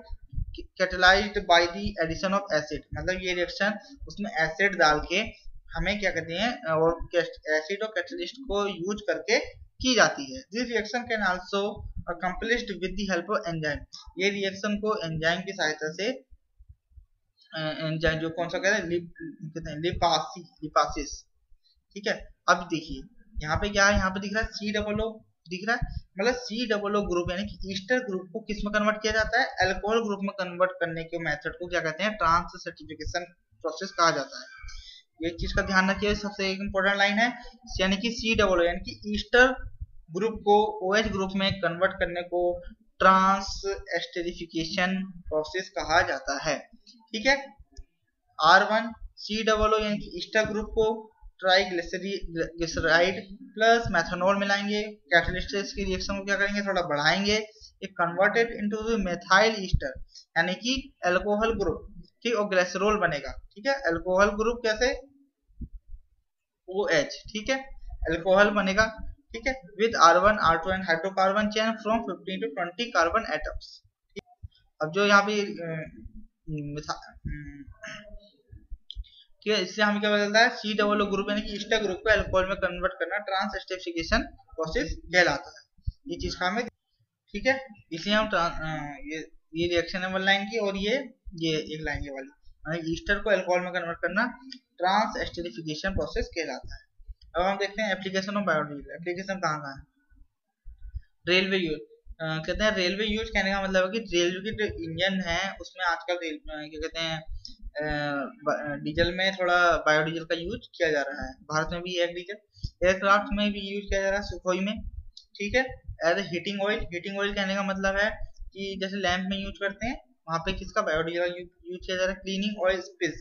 catalyzed by the addition of acid, मतलब ये रिएक्शन उसमें एसिड डाल के हमें क्या कहते हैं, और एसिड और कैटलिस्ट को यूज करके की जाती है। This reaction can also accomplished with the help of enzyme, ये रिएक्शन को एंजाइम की सहायता से, एंजाइम जो कौन सा कहते हैं, लिपासिस, ठीक है। अब देखिए यहाँ पे क्या है, यहाँ पे दिख रहा है COO दिख रहा है, मतलब COO ग्रुप, यानी कि ईस्टर ग्रुप को किस में कन्वर्ट किया जाता है, अल्कोहल ग्रुप में कन्वर्ट करने के मेथड को क्या कहते हैं, ट्रांस सर्टिफिकेशन प्रोसेस कहा जाता है। ये चीज का ध्यान रखिए, सबसे एक इंपॉर्टेंट लाइन है, यानी कि COO, यानी कि ईस्टर ग्रुप को OH ग्रुप में कन्वर्ट करने को ट्रांस एस्टरिफिकेशन प्रोसेस कहा जाता है, ठीक है। R1 COO, यानी कि ईस्टर ग्रुप को ट्राइग्लिसराइड प्लस मेथनॉल मिलाएंगे, कैटालिस्ट की रिएक्शन को क्या करेंगे, थोड़ा बढ़ाएंगे, एक कन्वर्टेड इनटू मेथाइल ईस्टर यानी कि अल्कोहल ग्रुप, ठीक, और ग्लिसरॉल बनेगा, ठीक है। अल्कोहल ग्रुप कैसे, OH, ठीक है, अल्कोहल बनेगा, ठीक है, with R1 R2 and hydrocarbon chain from 15 to 20 carbon atoms. अब जो यहाँ पे ठीक है, इससे हमें क्या पता चलता है, C डबल ग्रुप यानी कि ईस्टर ग्रुप को अल्कोहल में कन्वर्ट करना ट्रांस एस्टरिफिकेशन प्रोसेस कहलाता है। ये चीज का हमें, ठीक है, इसलिए हम ये रिएक्शन है 1 लाइन की, और ये एक लाइन ये वाली, ईस्टर को अल्कोहल में कन्वर्ट करना ट्रांस एस्टरिफिकेशन प्रोसेस कहलाता है। अब हम देखते हैं एप्लीकेशन ऑफ बायोडीजल। एप्लीकेशन कहाँ है, रेलवे यूज। कहते हैं रेलवे यूज कहने का मतलब है कि रेलवे की जो इंजन है उसमें आजकल क्या कहते हैं डीजल में थोड़ा बायोडीजल का यूज किया जा रहा है। भारत में भी एक डीजल, एयरक्राफ्ट में भी यूज किया जा रहा है, सुखोई में, ठीक है, as a heating oil. Heating oil कहने का मतलब है कि जैसे लैंप में यूज करते हैं, वहां पे किसका, बायोडीजल यूज किया जा रहा है। Cleaning oil spill,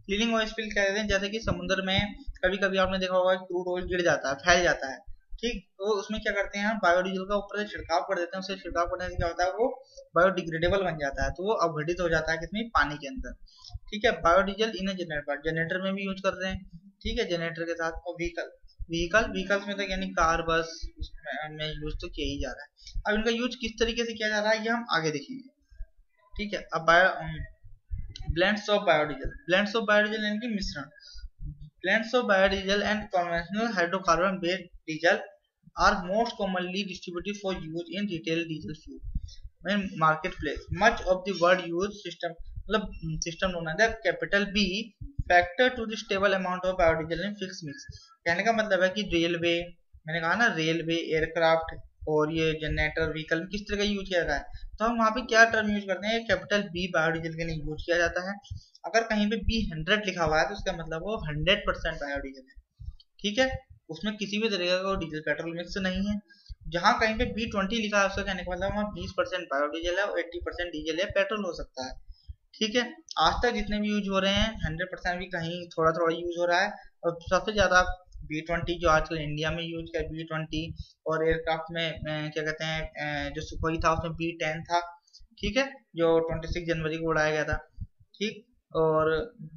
cleaning oil spill कहते हैं जैसे कि समुद्र में कभी कभी आपने देखा होगा क्रूड ऑयल गिर जाता है, फैल जाता है, ठीक, तो उसमें क्या करते हैं, बायोडीजल का ऊपर से छिड़काव कर देते हैं। उससे छिड़काव करने से क्या होता है, वो बायोडिग्रेडेबल बन जाता है, तो वो अवघटित हो जाता है किसमें, पानी के अंदर, ठीक है। बायोडीजल इन जनरेटर, जनरेटर में भी यूज कर रहे हैं, ठीक है, जनरेटर के साथ। और व्हीकल्स में तो यानी कार बस में यूज तो किया ही जा रहा है। अब इनका यूज किस तरीके से किया जा रहा है ये हम आगे देखेंगे, ठीक है। अब blends of biodiesel, blends of biodiesel यानी कि मिश्रण। Blends of biodiesel and conventional hydrocarbon based diesel are most commonly distributed for use in retail diesel fuel in marketplace. Much of the word use system मतलब सिस्टम होना है capital B factor to the stable amount of biodiesel in fix mix. कहने का मतलब है कि रेलवे, मैंने कहा ना रेलवे, एयरक्राफ्ट और ये जनरेटर व्हीकल में किस तरह का यूज किया जाता है, तो हम वहाँ पे क्या टर्म यूज करते हैं, कैपिटल B बायोडीजल के लिए यूज किया जाता है। अगर कहीं पे B100 लिखा हुआ है तो उसका मतलब वो 100% बायोडीजल है, ठीक है, उसमें किसी भी तरीके का डीजल पेट्रोल मिक्स नहीं है। जहां कहीं पे B20 लिखा है उसका कहने का मतलब वहाँ 20% बायोडीजल है और 80% डीजल है, पेट्रोल हो सकता है, ठीक है। आज तक जितने भी यूज हो रहे हैं 100% भी कहीं थोड़ा थोड़ा यूज हो रहा है, और सबसे ज्यादा B20 जो आजकल इंडिया में यूज किया B20, और एयरक्राफ्ट में क्या कहते हैं जो सुखोई था उसमें B10 था, ठीक है, जो 26 जनवरी को उड़ाया गया था, ठीक। और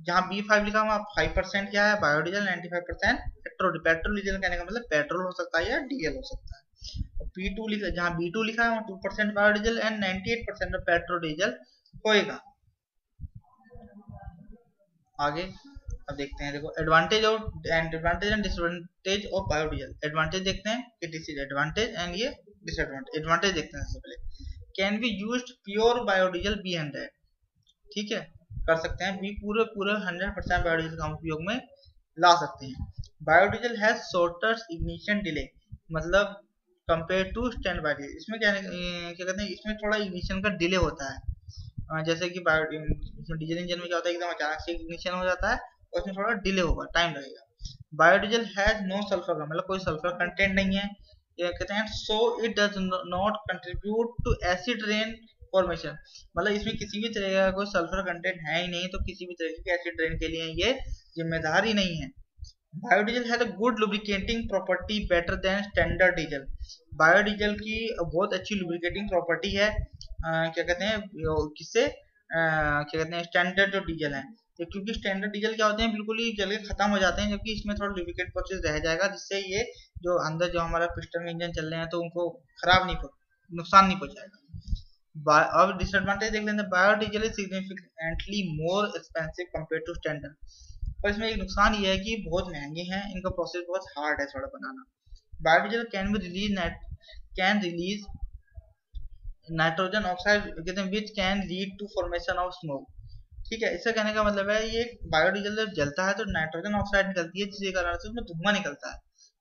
जहाँ B5 लिखा हुआ 5% क्या है बायोडीजल, 95% पेट्रोल डीजल कहने का मतलब पेट्रोल हो सकता है या डीजल हो सकता है। P2 लिखा, जहाँ B2 लिखा है 2% बायोडीजल एंड 98% पेट्रोल डीजल होएगा। आगे अब देखते हैं, देखो advantage and disadvantage of biodiesel. Advantage देखते हैं कि दिस इज एडवांटेज एंड ये डिसएडवांटेज। एडवांटेज देखते हैं सबसे पहले, can be used pure biodiesel B100, ठीक है, कर सकते हैं भी पूरे 100% बायोडीजल का उपयोग में ला सकते हैं। Biodiesel has shorter ignition delay, मतलब compare to stand by diesel, इसमें क्या कहते हैं, इसमें थोड़ा इग्निशन का डिले होता है। जैसे कि डीजल इंजन में क्या होता है एकदम अचानक से इग्निशन हो जाता है, और इसमें थोड़ा डिले होगा, टाइम लगेगा। बायोडीजल हैज नो सल्फर, मतलब कोई सल्फर कंटेंट नहीं है, ये कहते हैं, so it does not contribute to acid rain formation, मतलब इसमें किसी भी तरह का कोई सल्फर कंटेंट है ही नहीं, तो किसी भी तरह की एसिड रेन के लिए ये जिम्मेदार ही नहीं है। Biodiesel has a good lubricating property better than standard diesel, biodiesel की बहुत अच्छी लुब्रिकेटिंग प्रॉपर्टी है, क्या कहते हैं किससे, क्या कहते हैं स्टैंडर्ड जो डीजल है, तो क्योंकि स्टैंडर्ड डीजल क्या होते हैं बिल्कुल ही जल के खत्म हो जाते हैं, जबकि इसमें थोड़ा लुब्रिकेट प्रोसेस रह जाएगा, जिससे ये जो अंदर जो हमारा पिस्टन इंजन चल रहे हैं तो उनको खराब नहीं, नुकसान नहीं पहुंचाएगा। अब डिसएडवांटेज देख लेते हैं, biodiesel is significantly more expensive compare to standard, पर इसमें एक नुकसान ये है कि बहुत महंगे हैं, इनका प्रोसेस बहुत हार्ड है थोड़ा बनाना। Biodiesel can release nitrogen oxide, कहते हैं which can lead to formation of smoke, ठीक है। इससे कहने का मतलब है ये बायोडीजल जब जलता है तो नाइट्रोजन ऑक्साइड निकलती है, जिसके कारण से उसमें धुआं निकलता है।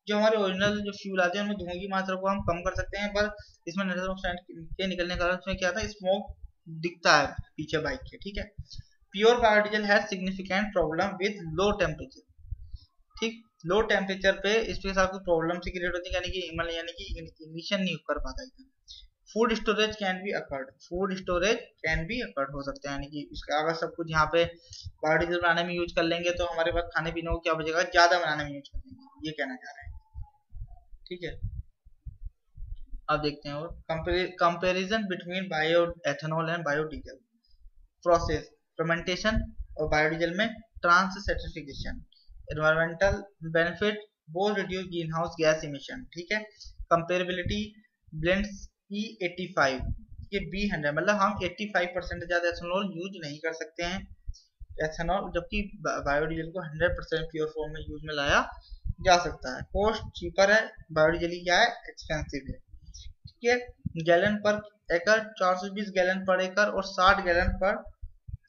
जो हमारे ओरिजिनल जो फ्यूल आते हैं उनमें धुआं की मात्रा को हम कम कर सकते हैं, पर इसमें नाइट्रोजन ऑक्साइड के निकलने के कारण उसमें क्या था, स्मोक दिखता है पीछे बाइक के, ठीक है। Pure biodiesel has significant problem with low temperature, ठीक, लो टेम्परेचर पे इसके साथ कुछ प्रॉब्लम से क्रिएट होती है, यानी कि इग्निशन नहीं कर पाता एकदम। Food storage can be occurred, food storage can be occurred हो सकता है, यानी कि इसका अगर सब कुछ यहाँ पे बायोडीजल बनाने में यूज कर लेंगे तो हमारे पास खाने पीने को क्या बचेगा, ज्यादा बनाने में यूज कर लेंगे, ये कहना चाह रहे हैं। ठीक है, अब देखते हैं और comparison between bio ethanol and biodiesel process, fermentation और बायोडीजल में trans certification, environmental benefit, both reduce green house gas emission. ठीक है, कंपेरेबिलिटी, ब्लेंड्स E85 ये B100, मतलब हम 85% से ज्यादा एथेनॉल यूज नहीं कर सकते हैं एथेनॉल, जबकि बायोडीजल को 100% प्योर फॉर्म में यूज में लाया जा सकता है। कॉस्ट चीपर है, बायोडीजल क्या है, एक्सपेंसिव है। ठीक है, गैलन पर एकड़ 420 गैलन पर एकड़ और 60 गैलन पर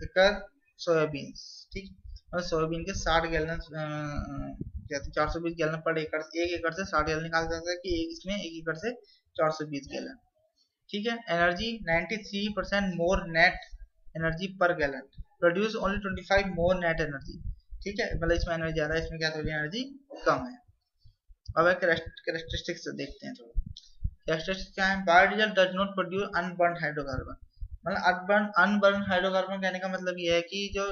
एकड़ सोयाबीन। ठीक, और सोयाबीन के 60 गैलन 420 गैलन पर एकड़, एक एकड़ से 60 गैलन निकाल सकता है कि इसमें एक एकड़ से 420 गैलन। ठीक है, एनर्जी 93% मोर नेट एनर्जी पर गैलन, प्रोड्यूस ओनली 25 मोर नेट एनर्जी। ठीक है, मतलब इसमें एनर्जी ज्यादा है, इसमें क्या थोड़ी एनर्जी कम है। अब कैरेक्टरिस्टिक्स देखते हैं थोड़ा, कैरेक्टरिस्टिक्स क्या है, biodiesel does not produce unburn hydrocarbon, मतलब अनबर्न हाइड्रोकार्बन कहने का मतलब ये है कि जो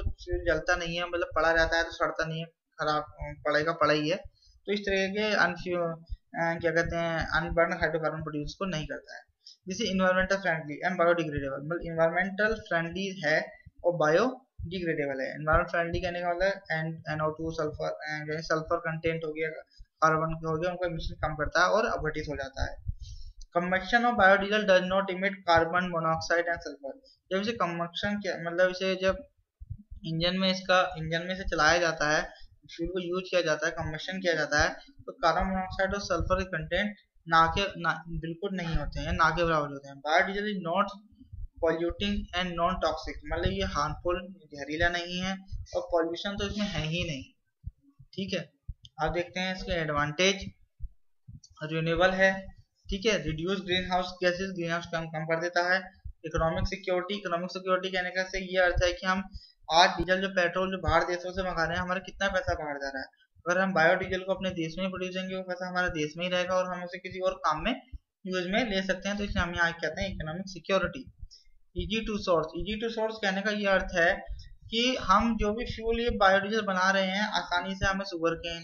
जलता नहीं है, मतलब पड़ा रहता है तो सड़ता नहीं है, खराब पड़ेगा पड़ा ही है, तो इस तरह के क्या कहते हैं अनबर्न हाइड्रोकार्बन प्रोड्यूस को नहीं करता है। जैसे इन्वायरमेंटल फ्रेंडली एंड बायोडिग्रेडेबल, मतलब इन्वायरमेंटल फ्रेंडली है और बायोडिग्रेडेबल है। इन्वायरमेंट फ्रेंडली कहने का मतलब NO2 सल्फर, सल्फर कंटेंट हो गया, कार्बन हो गया, उनका एमिशन कम करता है और अपघटित हो जाता है। Combustion of biodiesel does not emit carbon monoxide and sulphur, जब इसे कंबक्शन क्या मतलब इसे जब इंजन में से चलाया जाता है, फ्यूल को यूज किया जाता है, कंबशन किया जाता है, तो कार्बन मोनोऑक्साइड और सल्फर के कंटेंट बिल्कुल नहीं होते हैं, ना के बराबर होते हैं। Biodiesel is not polluting and non toxic, मतलब ये हार्मफुल जहरीला नहीं है और पॉल्यूशन तो इसमें है ही नहीं। ठीक है, अब देखते हैं इसके एडवांटेज, रिन्यूएबल है। ठीक है, reduce green house gases, green house कम कर देता है। इकोनॉमिक सिक्योरिटी, इकोनॉमिक सिक्योरिटी कहने का से ये अर्थ है कि हम आज डीजल जो पेट्रोल जो बाहर देशों से मंगा रहे हैं, हमारा कितना पैसा बाहर जा रहा है, अगर हम बायोडीजल को अपने देश में प्रोड्यूस करेंगे, वो पैसा हमारे देश में ही रहेगा और हम उसे किसी और काम में यूज में ले सकते हैं, तो इसे हम यहाँ कहते हैं economic security. Easy to source, easy to source कहने का ये अर्थ है कि हम जो भी फ्यूल ये बायोडीजल बना रहे हैं, आसानी से हमें शुगर केन,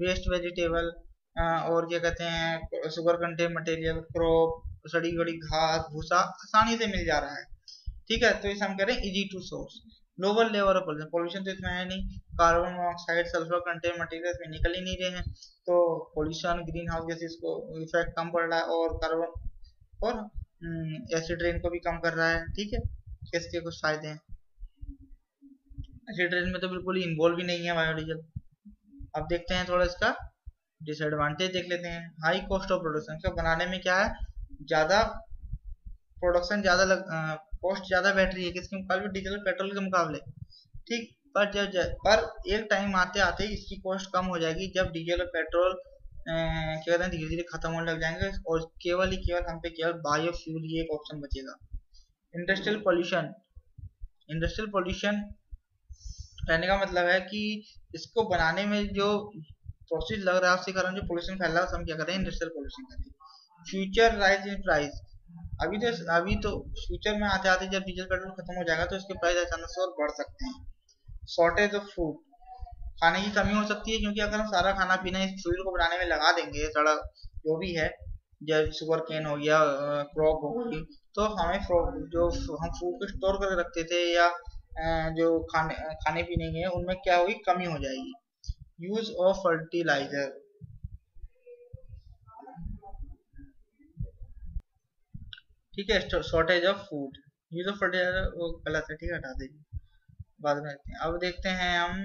वेस्ट वेजिटेबल और क्या कहते हैं शुगर कंटेन मटेरियल, क्रॉप, सड़ी गड़ी घास भूसा आसानी से मिल जा रहा है। ठीक है, तो इसे हम कह रहे हैं easy to source. Lower level of pollution, pollution तो इसमें है नहीं, carbon monoxide sulphur content material इसमें निकल ही नहीं रहे हैं, तो पोल्यूशन ग्रीन हाउस गैसेस को इफेक्ट कम पड़ रहा है और कार्बन और एसिड रेन को भी कम कर रहा है। ठीक है, इसके कुछ फायदे हैं। एसिड रेन में तो बिल्कुल ही इन्वॉल्व ही नहीं है बायोडीजल। अब देखते हैं थोड़ा इसका डिसएडवांटेज देख लेते हैं। हाई कॉस्ट ऑफ प्रोडक्शन, इसको बनाने में क्या है, ज्यादा प्रोडक्शन ज्यादा कॉस्ट ज्यादा बैठ रही है किसके मुकाबले, डीजल पेट्रोल के मुकाबले। ठीक, पर एक टाइम आते आते इसकी कॉस्ट कम हो जाएगी, जब डीजल और पेट्रोल क्या कहते हैं धीरे धीरे खत्म होने लग जाएंगे और केवल हम पे केवल बायोफ्यूल ही एक ऑप्शन बचेगा। इंडस्ट्रियल पोल्यूशन, इंडस्ट्रियल पोल्यूशन कहने का मतलब है कि इसको बनाने में जो प्रोसेस लग रहा है उसके कारण जो पोल्यूशन फैल रहा है हम क्या करें, इंडस्ट्रियल पोल्यूशन करें। फ्यूचर राइज इन प्राइस, अभी तो फ्यूचर में आते आते जब डीजल पेट्रोल खत्म हो जाएगा तो इसके प्राइस अचानक से और बढ़ सकते हैं। शॉर्टेज ऑफ फूड, खाने की कमी हो सकती है, क्योंकि अगर हम सारा खाना पीना इस फ्यूल को बनाने में लगा देंगे, सारा जो भी है, जब शुगर केन हो गया, क्रॉप हो गई, तो हमें जो हम फूड को स्टोर करके रखते थे या जो खाने पीने के उनमें क्या होगी, कमी हो जाएगी। यूज ऑफ फर्टिलाइजर, ठीक है, shortage of food, use of fertilizer वो गलत है, ठीक है, हटा दीजिए, बाद में देखते हैं। अब देखते हैं हम,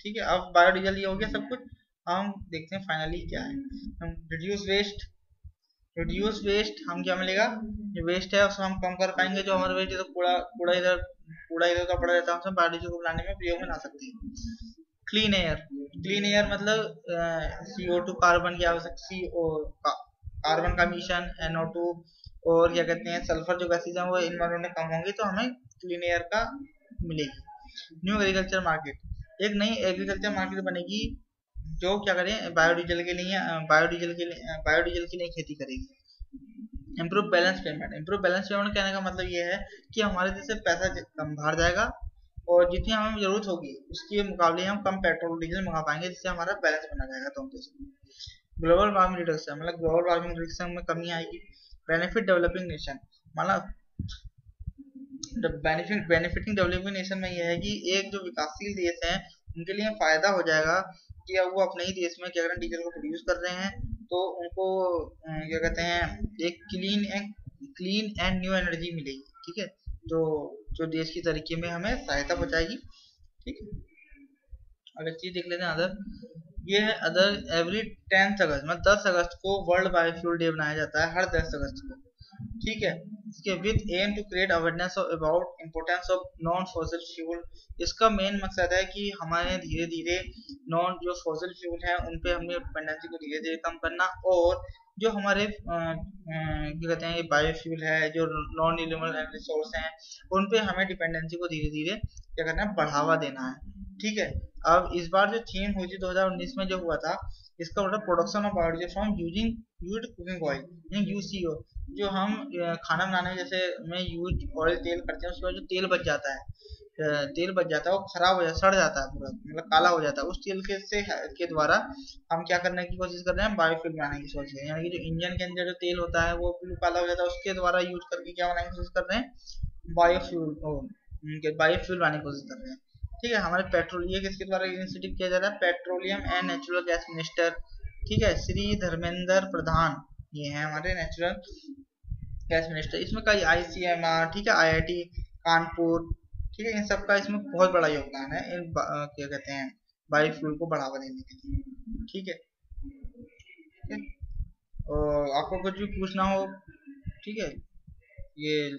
ठीक है, अब बायोडीजल ये हो गया सब कुछ, हम देखते हैं फाइनली क्या है। हम रिड्यूस वेस्ट, रिड्यूस वेस्ट हम क्या मिलेगा, जो वेस्ट है उसको हम कम कर पाएंगे, जो हमारे वेस्ट तो कूड़ा इधर का पड़ा रहता है, हम बायोडीजल को बनाने में प्रयोग में ला सकते हैं। क्लीन एयर, क्लीन एयर मतलब CO2 कार्बन की आवश्यक कार्बन का मिशन, NO2 और क्या कहते हैं सल्फर जो गैसेज हैं वो इन्वायरमेंट में कम होंगी, तो हमें क्लीन एयर का मिलेगी। न्यू एग्रीकल्चर मार्केट, एक नई एग्रीकल्चर मार्केट बनेगी जो क्या करें बायोडीजल की नई खेती करेगी। इम्प्रूव बैलेंस पेमेंट कहने का मतलब ये है कि हमारे जैसे पैसा कम बाहर जाएगा और जितनी हमें जरूरत होगी उसके मुकाबले हम कम पेट्रोल डीजल मंगा पाएंगे, जिससे हमारा बैलेंस बना जाएगा। तो ग्लोबल वार्मिंग रिडक्शन मतलब ग्लोबल वार्मिंग रिडक्शन में कमी आएगी। बेनिफिट डेवलपिंग नेशन मतलब बेनिफिटिंग डेवलपिंग नेशन में यह है कि एक जो विकासशील देश हैं उनके लिए फायदा हो जाएगा कि अब वो अपने ही देश में क्या करें डीजल को प्रोड्यूस कर रहे हैं, तो उनको क्या कहते हैं एक क्लीन एंड न्यू एनर्जी मिलेगी। ठीक है, तो जो देश की तरक्की में हमें सहायता पहुंचाएगी। ठीक है, अगर चीज देख लेते हैं अदर, ये है अदर एवरी 10 अगस्त मतलब 10 अगस्त को वर्ल्ड बायोफ्यूल डे मनाया जाता है, हर 10 अगस्त को। ठीक है, इसके with aim to create awareness about importance of non fossil fuel. इसका मेन मकसद है कि हमारे धीरे धीरे नॉन जो फॉसिल फ्यूल है उन पे हमें डिपेंडेंसी को धीरे धीरे कम करना, और जो हमारे क्या कहते हैं बायोफ्यूल है जो नॉन रिन्यूएबल रिसोर्स हैं उन पे हमें डिपेंडेंसी को धीरे धीरे क्या करना है बढ़ावा देना है। ठीक है, अब इस बार जो थीम हुई थी 2019 में जो हुआ था, इसका मतलब production of biodiesel from using used cooking oil UCO. जो हम खाना बनाने में जैसे में यूज ऑयल तेल करते हैं उसके बाद जो तेल बच जाता है, तेल बच जाता है वो खराब हो जाता है, सड़ जाता है पूरा मतलब काला हो जाता है, उस तेल के द्वारा हम क्या करने की कोशिश कर रहे हैं बायोफ्यूल बनाने की सोच रहे हैं। यानी कि जो इंजन के अंदर जो तेल होता है वो बिल्कुल काला हो जाता है, उसके द्वारा यूज करके क्या बनाने की कोशिश कर रहे हैं बायोफ्यूल बनाने की कोशिश कर रहे हैं। ठीक है, हमारे पेट्रोल ये किसके द्वारा इनिशिएटिव किया जा रहा है, petroleum and natural gas minister, ठीक है, श्री धर्मेंद्र प्रधान, ये है हमारे नेचुरल गैस मिनिस्टर। इसमें कई आईसीएमआर, ठीक है, आईआईटी कानपुर, ठीक है, इन सब का इसमें बहुत बड़ा योगदान है इन क्या कहते हैं बायोफ्यूल को बढ़ावा देने के लिए। ठीक है, ठीक है? और आपको कुछ भी पूछना हो, ठीक है, ये